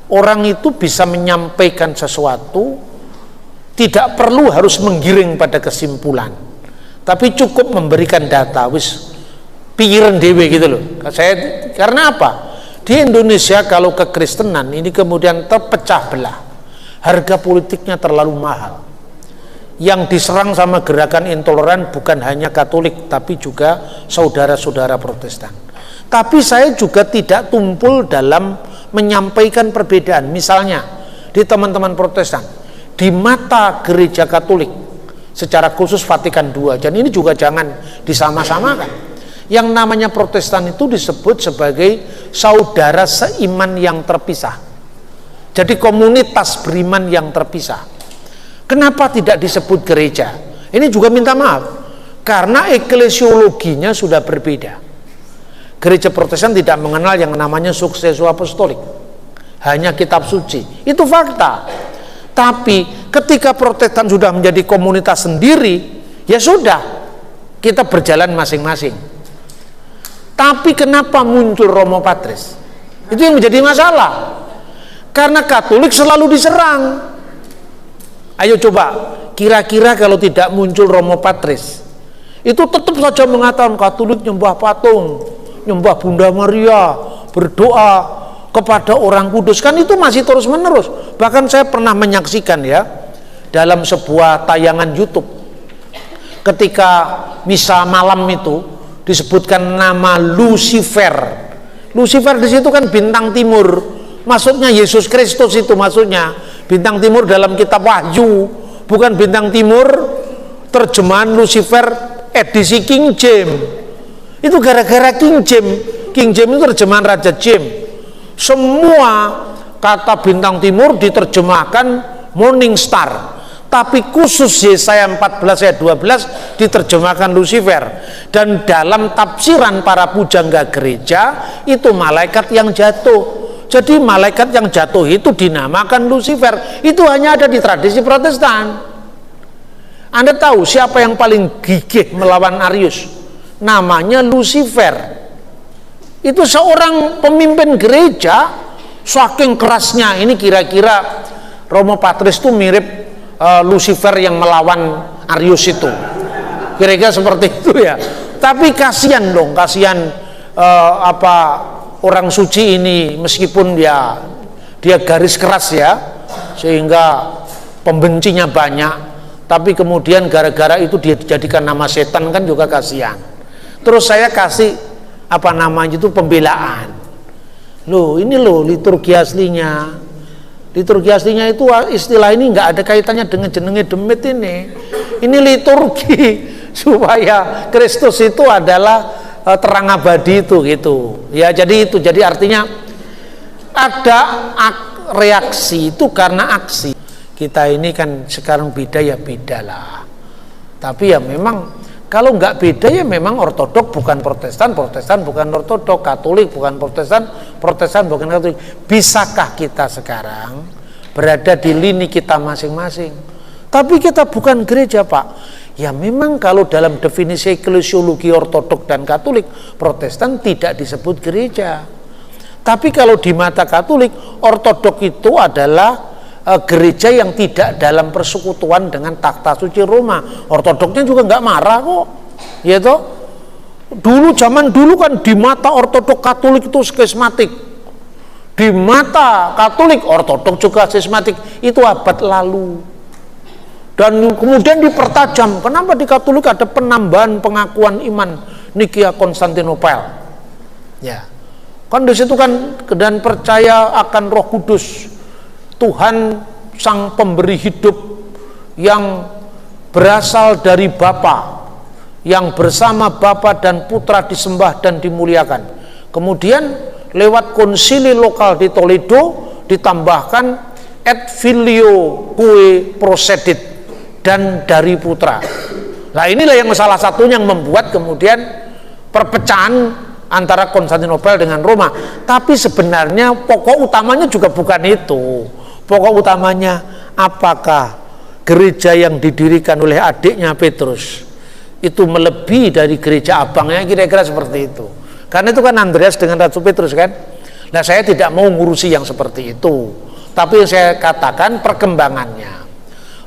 orang itu bisa menyampaikan sesuatu, tidak perlu harus menggiring pada kesimpulan, tapi cukup memberikan data, wis pikiran dewe gitu loh. Karena apa? Di Indonesia kalau kekristenan ini kemudian terpecah belah, harga politiknya terlalu mahal. Yang diserang sama gerakan intoleran bukan hanya Katolik, tapi juga saudara-saudara Protestan. Tapi saya juga tidak tumpul dalam menyampaikan perbedaan. Misalnya di teman-teman Protestan, di mata gereja Katolik, secara khusus Vatikan II, dan ini juga jangan disama-samakan. Yang namanya Protestan itu disebut sebagai saudara seiman yang terpisah. Jadi komunitas beriman yang terpisah. Kenapa tidak disebut gereja? Ini juga minta maaf karena eklesiologinya sudah berbeda. Gereja Protestan tidak mengenal yang namanya suksesio apostolik, hanya kitab suci. Itu fakta. Tapi ketika Protestan sudah menjadi komunitas sendiri, ya sudah, kita berjalan masing-masing. Tapi kenapa muncul Romo Patris? Itu yang menjadi masalah. Karena Katolik selalu diserang. Ayo coba, kira-kira kalau tidak muncul Romo Patris, itu tetap saja mengatakan Katolik nyembah patung, nyembah Bunda Maria, berdoa kepada orang kudus, kan itu masih terus menerus. Bahkan saya pernah menyaksikan ya, dalam sebuah tayangan YouTube, ketika misa malam itu disebutkan nama Lucifer. Lucifer di situ kan bintang timur, maksudnya Yesus Kristus itu maksudnya. Bintang timur dalam kitab Wahyu, bukan bintang timur terjemahan Lucifer edisi King James. Itu gara-gara King James. King James itu terjemahan Raja James. Semua kata bintang timur diterjemahkan Morning Star, tapi khusus Yesaya 14 ayat 12 diterjemahkan Lucifer. Dan dalam tafsiran para pujangga gereja itu malaikat yang jatuh. Jadi malaikat yang jatuh itu dinamakan Lucifer. Itu hanya ada di tradisi Protestan. Anda tahu siapa yang paling gigih melawan Arius? Namanya Lucifer. Itu seorang pemimpin gereja, saking kerasnya. Ini kira-kira Romo Patris itu mirip Lucifer yang melawan Arius itu. Kira-kira seperti itu ya. Tapi kasihan dong, kasihan orang suci ini, meskipun dia garis keras ya, sehingga pembencinya banyak, tapi kemudian gara-gara itu dia dijadikan nama setan, kan juga kasihan. Terus saya kasih apa namanya itu pembelaan. Loh, ini loh liturgi aslinya. Liturgi aslinya itu istilah ini nggak ada kaitannya dengan jenenge demit ini. Ini liturgi supaya Kristus itu adalah terang abadi itu gitu. Ya, jadi itu. Jadi artinya ada reaksi itu karena aksi. Kita ini kan sekarang beda ya beda lah. Tapi ya memang kalau nggak beda ya memang ortodok bukan Protestan, Protestan bukan ortodok, Katolik bukan Protestan, Protestan bukan Katolik. Bisakah kita sekarang berada di lini kita masing-masing? Tapi kita bukan gereja, Pak. Ya memang kalau dalam definisi eklesiologi ortodok dan Katolik, Protestan tidak disebut gereja. Tapi kalau di mata Katolik, ortodok itu adalah gereja yang tidak dalam persekutuan dengan takhta suci Roma. Ortodoknya juga nggak marah kok, ya toh. Dulu zaman dulu kan di mata ortodok Katolik itu skismatik, di mata Katolik ortodok juga skismatik. Itu abad lalu. Dan kemudian dipertajam. Kenapa di Katolik ada penambahan pengakuan iman Nikia Konstantinopel? Ya, kan di situ kan dan percaya akan Roh Kudus, Tuhan sang pemberi hidup yang berasal dari Bapa, yang bersama Bapa dan Putra disembah dan dimuliakan. Kemudian lewat konsili lokal di Toledo ditambahkan et filio cui procedit, dan dari putra. Nah inilah yang salah satunya yang membuat kemudian perpecahan antara Konstantinopel dengan Roma. Tapi sebenarnya pokok utamanya juga bukan itu. Pokok utamanya apakah gereja yang didirikan oleh adiknya Petrus itu melebihi dari gereja abangnya, kira-kira seperti itu. Karena itu kan Andreas dengan Ratu Petrus kan. Nah saya tidak mau ngurusi yang seperti itu, tapi saya katakan perkembangannya.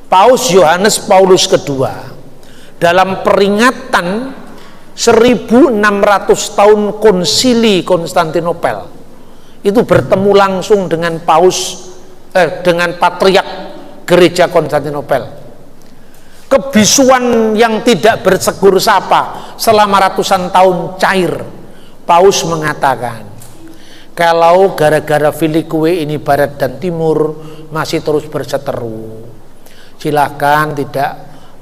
Paus Yohanes Paulus II dalam peringatan 1600 tahun konsili Konstantinopel itu bertemu langsung dengan dengan patriark gereja Konstantinopel. Kebisuan yang tidak bersegur sapa selama ratusan tahun cair. Paus mengatakan, kalau gara-gara Filikue ini barat dan timur masih terus berseteru, silahkan tidak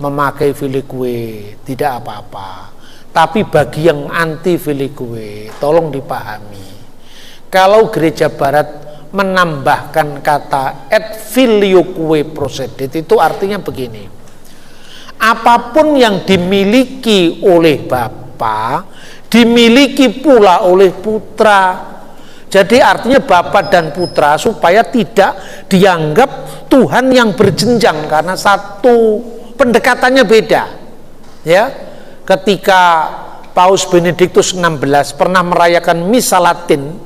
memakai Filikue, tidak apa-apa. Tapi bagi yang anti Filikue, tolong dipahami. Kalau gereja barat menambahkan kata et filioque procedit, itu artinya begini. apapun yang dimiliki oleh Bapa dimiliki pula oleh Putra. Jadi artinya Bapa dan Putra supaya tidak dianggap Tuhan yang berjenjang, karena satu pendekatannya beda. Ya, ketika Paus Benediktus XVI pernah merayakan misa Latin,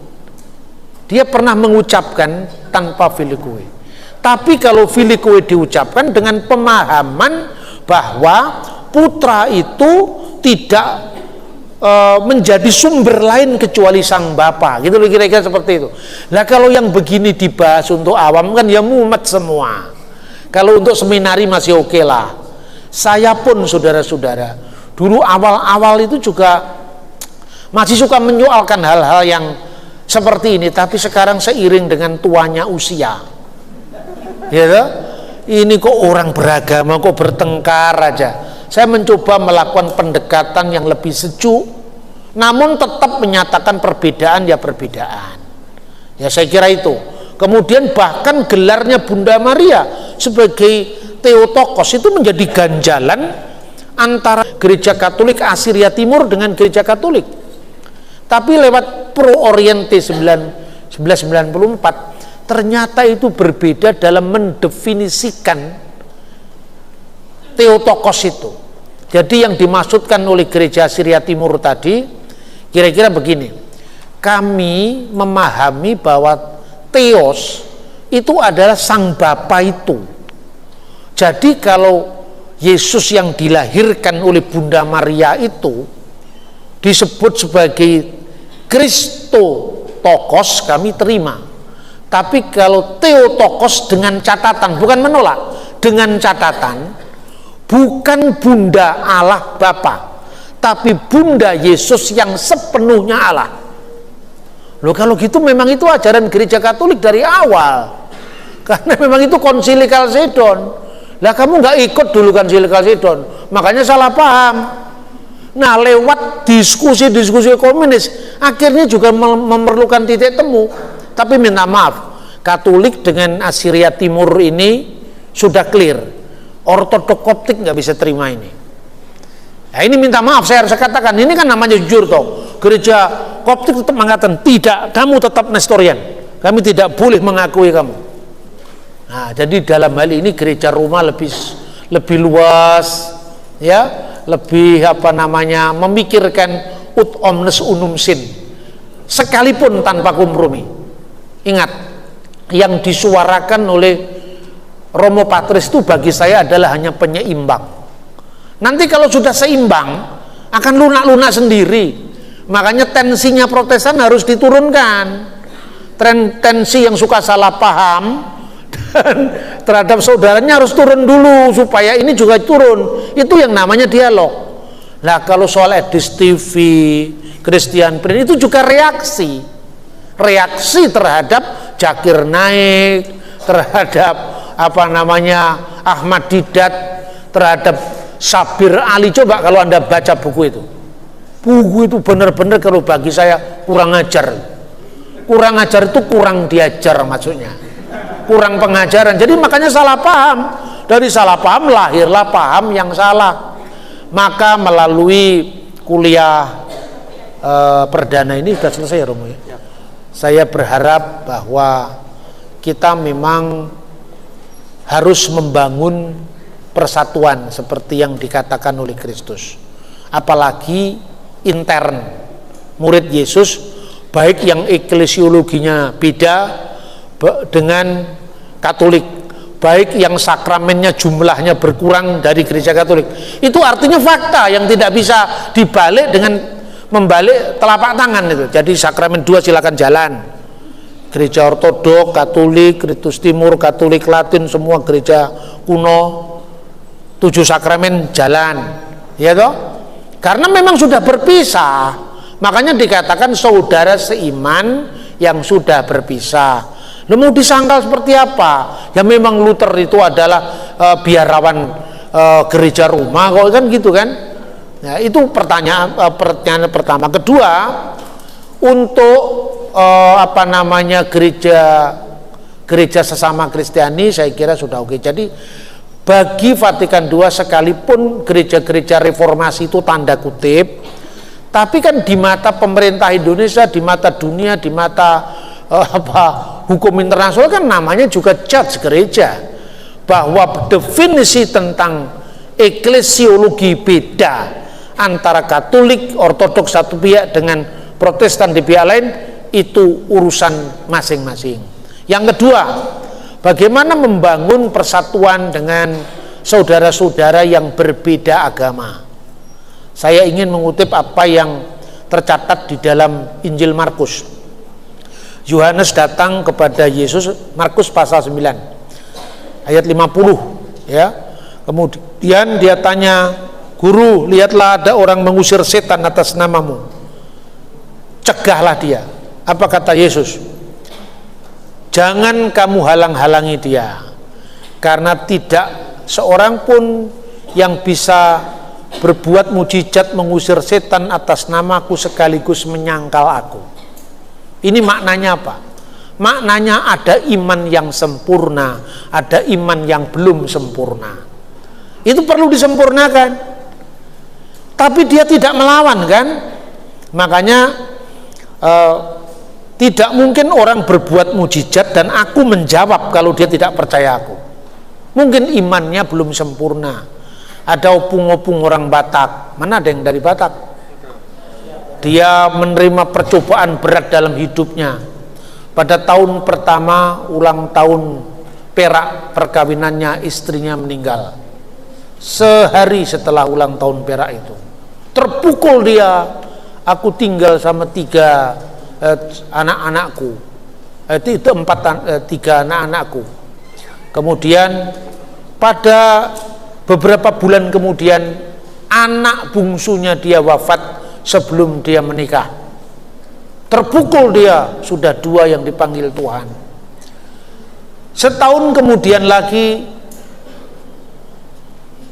dia pernah mengucapkan tanpa filioque. Tapi kalau filioque diucapkan dengan pemahaman bahwa Putra itu tidak menjadi sumber lain kecuali Sang Bapa, gitu loh, kira-kira seperti itu. Nah, kalau yang begini dibahas untuk awam kan ya mumet semua. Kalau untuk seminari masih oke lah. Saya pun saudara-saudara dulu awal-awal itu juga masih suka menyoalkan hal-hal yang seperti ini, tapi sekarang seiring dengan tuanya usia, ya, ini kok orang beragama kok bertengkar aja. Saya mencoba melakukan pendekatan yang lebih sejuk, namun tetap menyatakan perbedaan ya perbedaan. Ya, saya kira itu. Kemudian bahkan gelarnya Bunda Maria sebagai Theotokos itu menjadi ganjalan antara Gereja Katolik Asiria Timur dengan Gereja Katolik. Tapi lewat Pro Oriente 1994 ternyata itu berbeda dalam mendefinisikan Theotokos itu. Jadi yang dimaksudkan oleh Gereja Asiria Timur tadi kira-kira begini. Kami memahami bahwa Theos itu adalah Sang Bapa itu. Jadi kalau Yesus yang dilahirkan oleh Bunda Maria itu disebut sebagai Christotokos, kami terima. Tapi kalau Theotokos dengan catatan, bukan menolak, dengan catatan bukan Bunda Allah Bapa, tapi Bunda Yesus yang sepenuhnya Allah. Loh, kalau gitu memang itu ajaran Gereja Katolik dari awal, karena memang itu Konsili Kalsedon. Lah kamu nggak ikut dulu Konsili Kalsedon, makanya salah paham. Nah, lewat diskusi-diskusi komunis akhirnya juga memerlukan titik temu. Tapi minta maaf, Katolik dengan Asiria Timur ini sudah clear. Ortodok Koptik nggak bisa terima ini. Nah, ini minta maaf saya harus katakan, ini kan namanya jujur toh. Gereja Koptik tetap mengatakan tidak, kamu tetap Nestorian, kami tidak boleh mengakui kamu. Nah, jadi dalam hal ini Gereja Roma lebih luas, ya, lebih memikirkan ut omnes unum sin, sekalipun tanpa kompromi. Ingat, yang disuarakan oleh Romo Patris itu bagi saya adalah hanya penyeimbang. Nanti kalau sudah seimbang akan lunak-lunak sendiri. Makanya tensinya Protestan harus diturunkan. Tensi yang suka salah paham dan terhadap saudaranya harus turun dulu supaya ini juga turun. Itu yang namanya dialog. Nah, kalau soal Edis TV, Christian Print itu juga reaksi terhadap Zakir Naik, terhadap Ahmad Didat, terhadap Sabir Ali. Coba kalau Anda baca buku itu benar-benar kalau bagi saya kurang ajar itu kurang diajar, maksudnya kurang pengajaran. Jadi makanya salah paham, dari salah paham lahirlah paham yang salah. Maka melalui kuliah perdana ini sudah selesai ya Romo, ya? Saya berharap bahwa kita memang harus membangun persatuan seperti yang dikatakan oleh Kristus, apalagi intern murid Yesus, baik yang eklesiologinya beda dengan Katolik, baik yang sakramennya jumlahnya berkurang dari Gereja Katolik. Itu artinya fakta yang tidak bisa dibalik dengan membalik telapak tangan itu. Jadi sakramen 2 silakan jalan. Gereja Ortodok, Katolik, Kristus Timur, Katolik Latin, semua gereja kuno 7 sakramen jalan, ya toh? Karena memang sudah berpisah, makanya dikatakan saudara seiman yang sudah berpisah. Lu mau disangkal seperti apa? Ya memang Luther itu adalah biarawan gereja Roma, kok kan gitu kan? Ya, itu pertanyaan pertama. Kedua, untuk gereja sesama Kristiani saya kira sudah oke. Jadi Bagi Vatikan II sekalipun gereja-gereja reformasi itu tanda kutip, tapi kan di mata pemerintah Indonesia, di mata dunia, di mata hukum internasional kan namanya juga judge gereja, bahwa definisi tentang eklesiologi beda antara Katolik, Ortodoks satu pihak dengan Protestan di pihak lain, itu urusan masing-masing. Yang kedua, bagaimana membangun persatuan dengan saudara-saudara yang berbeda agama. Saya ingin mengutip apa yang tercatat di dalam Injil Markus. Yohanes datang kepada Yesus, Markus pasal 9 ayat 50 ya. Kemudian dia tanya, "Guru, lihatlah ada orang mengusir setan atas namamu. Cegahlah dia." Apa kata Yesus? "Jangan kamu halang-halangi dia, karena tidak seorang pun yang bisa berbuat mujizat mengusir setan atas namaku sekaligus menyangkal aku." Ini maknanya apa? Maknanya ada iman yang sempurna, ada iman yang belum sempurna. Itu perlu disempurnakan. Tapi dia tidak melawan kan? Makanya tidak mungkin orang berbuat mujizat dan aku menjawab kalau dia tidak percaya aku. Mungkin imannya belum sempurna. Ada opung-opung orang Batak. Mana ada yang dari Batak? Dia menerima percobaan berat dalam hidupnya. Pada tahun pertama ulang tahun perak perkawinannya, istrinya meninggal. Sehari setelah ulang tahun perak itu, terpukul dia. Aku tinggal sama tiga anak-anakku, itu tiga anak-anakku. Kemudian pada beberapa bulan kemudian anak bungsunya dia wafat sebelum dia menikah. Terpukul dia, sudah dua yang dipanggil Tuhan. Setahun kemudian lagi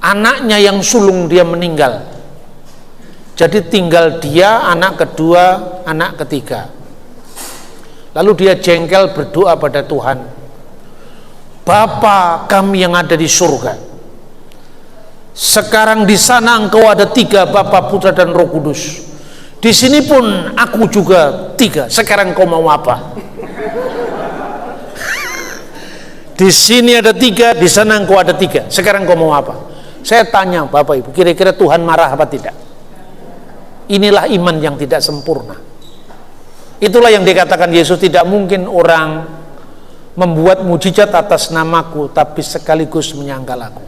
anaknya yang sulung dia meninggal. Jadi tinggal dia, anak kedua, anak ketiga. Lalu dia jengkel berdoa pada Tuhan, "Bapa kami yang ada di surga, sekarang di sana engkau ada tiga, Bapa, Putra dan Roh Kudus. Di sini pun aku juga tiga. Sekarang kau mau apa?" Di sini ada tiga, di sana engkau ada tiga. Sekarang kau mau apa? Saya tanya Bapak Ibu, kira-kira Tuhan marah apa tidak? Inilah iman yang tidak sempurna. Itulah yang dikatakan Yesus, tidak mungkin orang membuat mujizat atas namaku tapi sekaligus menyangkal aku.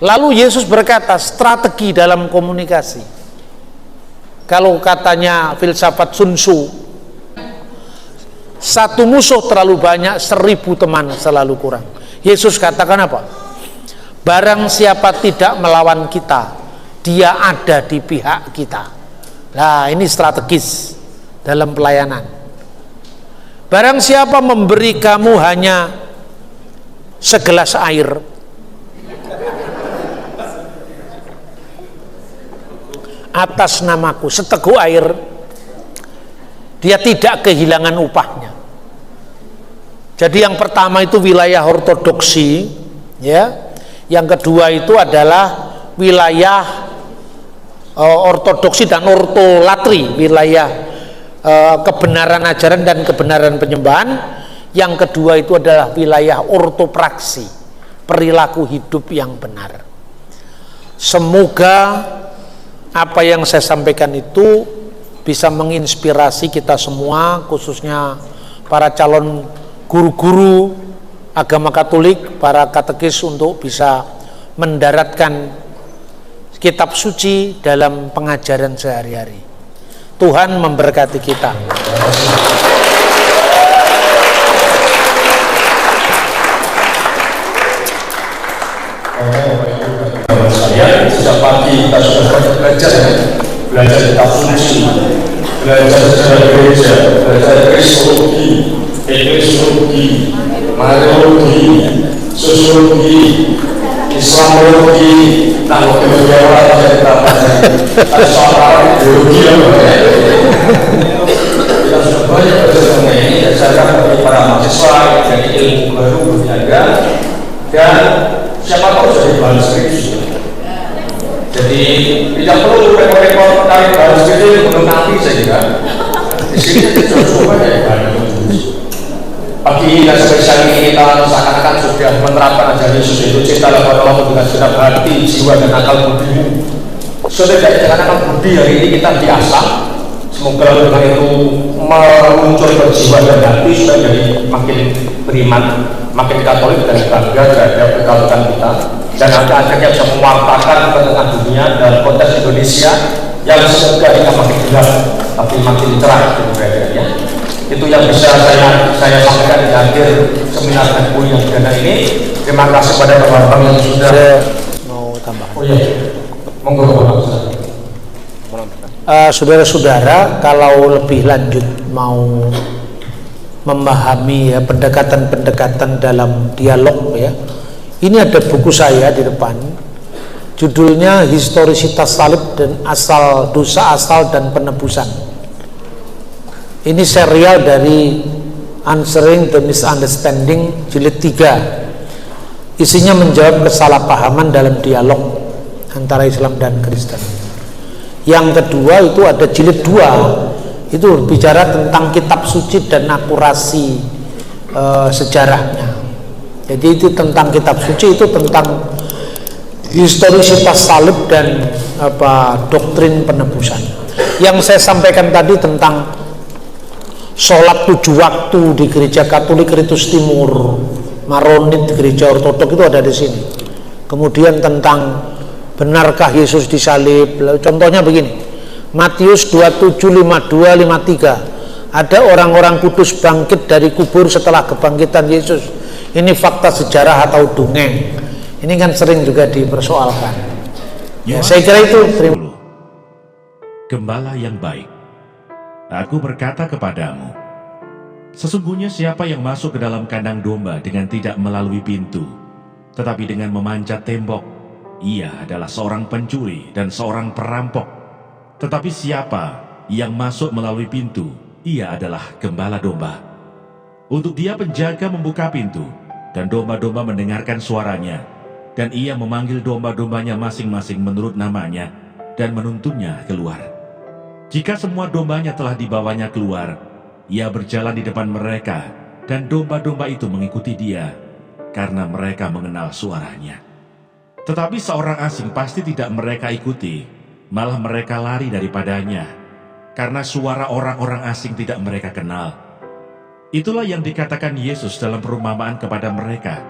Lalu Yesus berkata, strategi dalam komunikasi. Kalau katanya filsafat Sun Tzu, satu musuh terlalu banyak, 1000 teman selalu kurang. Yesus katakan apa? Barang siapa tidak melawan kita, dia ada di pihak kita. Nah, ini strategis dalam pelayanan. Barang siapa memberi kamu hanya segelas air, atas namaku, seteguk air, dia tidak kehilangan upahnya. Jadi yang pertama itu wilayah ortodoksi, ya. Yang kedua itu adalah wilayah ortodoksi dan ortolatri, wilayah kebenaran ajaran dan kebenaran penyembahan. Yang kedua itu adalah wilayah ortopraksi, perilaku hidup yang benar. Semoga apa yang saya sampaikan itu bisa menginspirasi kita semua, khususnya para calon guru-guru agama Katolik, para katekis, untuk bisa mendaratkan kitab suci dalam pengajaran sehari-hari. Tuhan memberkati kita. Sejak pagi kita sudah banyak belajar kitab suci, belajar sejarah gereja, belajar kristologi, eklesiologi, mariologi, sosiologi, islamologi, teknologi kebijakan, kita soal ideologi yang berbeda. Kita sudah banyak belajar mengenai ini, diajarkan kepada para mahasiswa dari ilmu baru berniaga, dan siapa tahu bahan skripsi. Jadi tidak perlu repot-repot tarik bahan skripsi gunung api saja. Di sini coba ya bahan skripsi. Pagi dan spesial ini kita seakan-akan sudah menerapkan ajaran Yesus, itu cinta kepada Allah dengan segenap hati, jiwa dan akal budi. Sudah dengan akal budi hari ini kita diasah. Semoga dengan itu muncul berjiwa dan hati supaya jadi makin beriman, makin Katolik dan bangga terhadap kekatolikan kita, dan akhirnya bisa mewartakan ke tengah dunia dalam konteks Indonesia yang semoga tidak makin gelap tapi makin cerah ya. Itu yang bisa saya sampaikan di akhir seminar dan kuliah pidana ini. Terima kasih pada Bapak yang sudah mau tambahkan. Oh iya, monggo Bapak. Saudara-saudara, kalau lebih lanjut mau memahami ya pendekatan-pendekatan dalam dialog ya, ini ada buku saya di depan, judulnya Historisitas Salib dan Asal Dosa Asal dan Penebusan. Ini serial dari Answering the Misunderstanding jilid 3. Isinya menjawab kesalahpahaman dalam dialog antara Islam dan Kristen. Yang kedua itu ada jilid 2, itu bicara tentang kitab suci dan akurasi sejarahnya. Jadi itu tentang kitab suci, itu tentang historisitas salib dan doktrin penebusan. Yang saya sampaikan tadi tentang sholat 7 waktu di gereja Katolik Ritus Timur, Maronit di gereja Ortodok itu ada di sini. Kemudian tentang benarkah Yesus disalib, contohnya begini, Matius 27, 52, 53, ada orang-orang kudus bangkit dari kubur setelah kebangkitan Yesus. Ini fakta sejarah atau dongeng? Ini kan sering juga dipersoalkan ya, saya kira itu. Gembala yang baik, aku berkata kepadamu, sesungguhnya siapa yang masuk ke dalam kandang domba dengan tidak melalui pintu, tetapi dengan memanjat tembok, ia adalah seorang pencuri dan seorang perampok. Tetapi siapa yang masuk melalui pintu, ia adalah gembala domba. Untuk dia penjaga membuka pintu, dan domba-domba mendengarkan suaranya, dan ia memanggil domba-dombanya masing-masing menurut namanya, dan menuntunnya keluar. Jika semua dombanya telah dibawanya keluar, ia berjalan di depan mereka, dan domba-domba itu mengikuti dia, karena mereka mengenal suaranya. Tetapi seorang asing pasti tidak mereka ikuti, malah mereka lari daripadanya, karena suara orang-orang asing tidak mereka kenal. Itulah yang dikatakan Yesus dalam perumpamaan kepada mereka,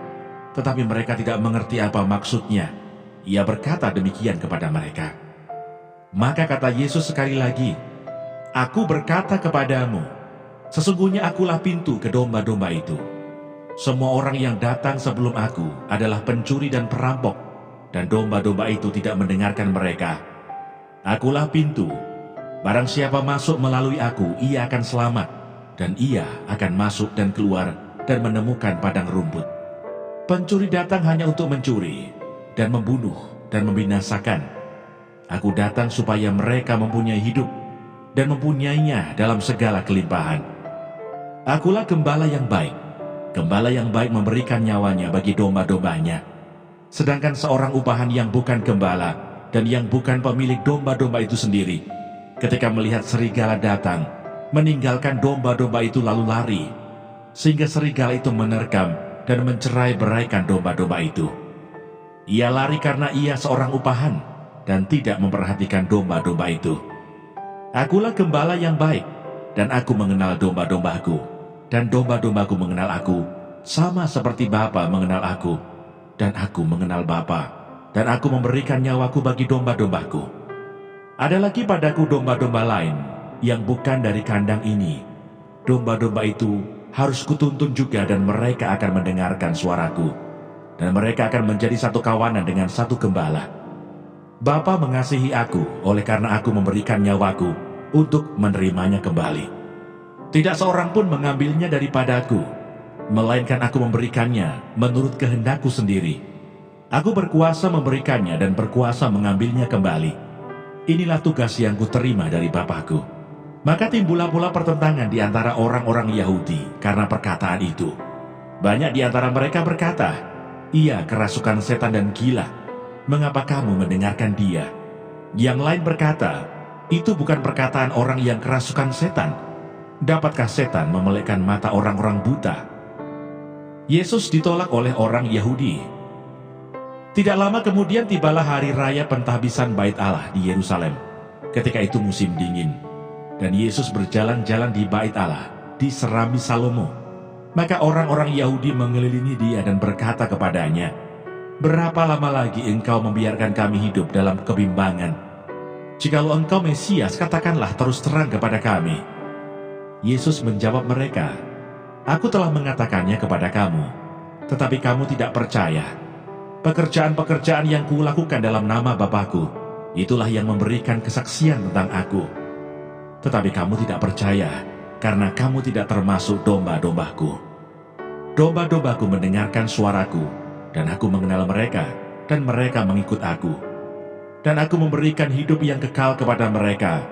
tetapi mereka tidak mengerti apa maksudnya. Ia berkata demikian kepada mereka. Maka kata Yesus sekali lagi, aku berkata kepadamu, sesungguhnya akulah pintu ke domba-domba itu. Semua orang yang datang sebelum aku adalah pencuri dan perampok, dan domba-domba itu tidak mendengarkan mereka. Akulah pintu, barang siapa masuk melalui aku, ia akan selamat, dan ia akan masuk dan keluar dan menemukan padang rumput. Pencuri datang hanya untuk mencuri, dan membunuh, dan membinasakan. Aku datang supaya mereka mempunyai hidup, dan mempunyainya dalam segala kelimpahan. Akulah gembala yang baik. Gembala yang baik memberikan nyawanya bagi domba-dombanya. Sedangkan seorang upahan yang bukan gembala, dan yang bukan pemilik domba-domba itu sendiri, ketika melihat serigala datang, meninggalkan domba-domba itu lalu lari, sehingga serigala itu menerkam dan mencerai-beraikan domba-domba itu. Ia lari karena ia seorang upahan, dan tidak memperhatikan domba-domba itu. Akulah gembala yang baik, dan aku mengenal domba-dombaku, dan domba-dombaku mengenal aku, sama seperti Bapa mengenal aku, dan aku mengenal Bapa, dan aku memberikan nyawaku bagi domba-dombaku. Ada lagi padaku domba-domba lain, yang bukan dari kandang ini. Domba-domba itu harus kutuntun juga, dan mereka akan mendengarkan suaraku, dan mereka akan menjadi satu kawanan dengan satu gembala. Bapa mengasihi aku oleh karena aku memberikan nyawaku untuk menerimanya kembali. Tidak seorang pun mengambilnya daripadaku, melainkan aku memberikannya menurut kehendakku sendiri. Aku berkuasa memberikannya dan berkuasa mengambilnya kembali. Inilah tugas yang kuterima dari Bapakku. Maka timbullah pula pertentangan di antara orang-orang Yahudi karena perkataan itu. Banyak di antara mereka berkata, ia kerasukan setan dan gila. mengapa kamu mendengarkan dia? Yang lain berkata, itu bukan perkataan orang yang kerasukan setan. Dapatkah setan memelekkan mata orang-orang buta? Yesus ditolak oleh orang Yahudi. Tidak lama kemudian tibalah hari raya pentahbisan Bait Allah di Yerusalem. Ketika itu musim dingin, dan Yesus berjalan-jalan di Bait Allah, diserami Salomo. Maka orang-orang Yahudi mengelilingi dia dan berkata kepadanya, "Berapa lama lagi engkau membiarkan kami hidup dalam kebimbangan? Jikalau engkau Mesias, katakanlah terus terang kepada kami." Yesus menjawab mereka, "Aku telah mengatakannya kepada kamu, tetapi kamu tidak percaya. Pekerjaan-pekerjaan yang kulakukan dalam nama Bapa-Ku, itulah yang memberikan kesaksian tentang Aku. Tetapi kamu tidak percaya, karena kamu tidak termasuk domba-domba-Ku. Domba-domba-Ku mendengarkan suaraku, dan Aku mengenal mereka, dan mereka mengikut Aku. Dan Aku memberikan hidup yang kekal kepada mereka,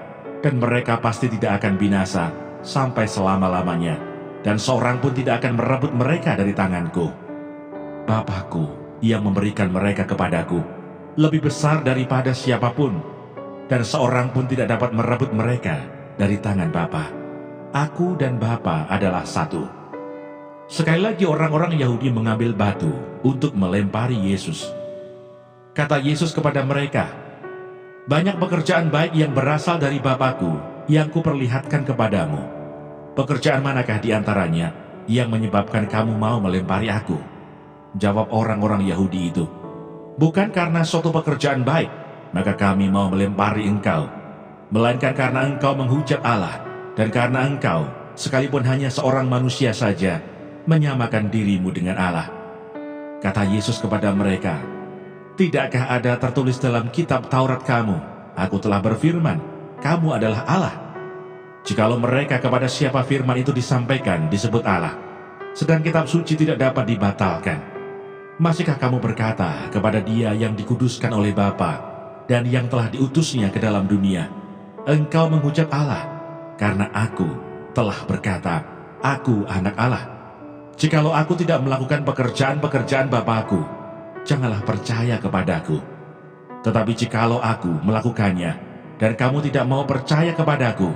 dan mereka pasti tidak akan binasa sampai selama-lamanya, dan seorang pun tidak akan merebut mereka dari tanganku. Bapa-Ku yang memberikan mereka kepadaku lebih besar daripada siapapun, dan seorang pun tidak dapat merebut mereka dari tangan Bapa. Aku dan Bapa adalah satu." Sekali lagi orang-orang Yahudi mengambil batu untuk melempari Yesus. Kata Yesus kepada mereka, "Banyak pekerjaan baik yang berasal dari Bapa-Ku yang kuperlihatkan kepadamu. Pekerjaan manakah di antaranya yang menyebabkan kamu mau melempari Aku?" Jawab orang-orang Yahudi itu, "Bukan karena suatu pekerjaan baik, maka kami mau melempari engkau, melainkan karena engkau menghujat Allah, dan karena engkau, sekalipun hanya seorang manusia saja, menyamakan dirimu dengan Allah." Kata Yesus kepada mereka, "Tidakkah ada tertulis dalam kitab Taurat kamu, Aku telah berfirman, kamu adalah Allah? Jikalau mereka kepada siapa firman itu disampaikan disebut Allah, sedang kitab suci tidak dapat dibatalkan, masihkah kamu berkata kepada Dia yang dikuduskan oleh Bapa dan yang telah diutusnya ke dalam dunia, engkau menghujat Allah, karena Aku telah berkata, Aku anak Allah? Jikalau Aku tidak melakukan pekerjaan-pekerjaan Bapa-Ku, janganlah percaya kepadaku. Tetapi jikalau Aku melakukannya, dan kamu tidak mau percaya kepadaku,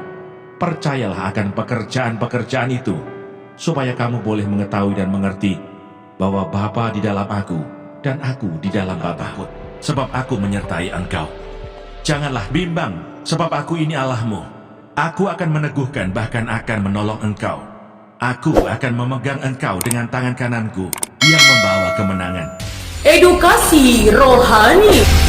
percayalah akan pekerjaan-pekerjaan itu, supaya kamu boleh mengetahui dan mengerti bahwa Bapa di dalam Aku, dan Aku di dalam Bapa. Sebab Aku menyertai engkau. Janganlah bimbang, sebab Aku ini Allahmu. Aku akan meneguhkan, bahkan akan menolong engkau. Aku akan memegang engkau dengan tangan kananku yang membawa kemenangan. Edukasi rohani.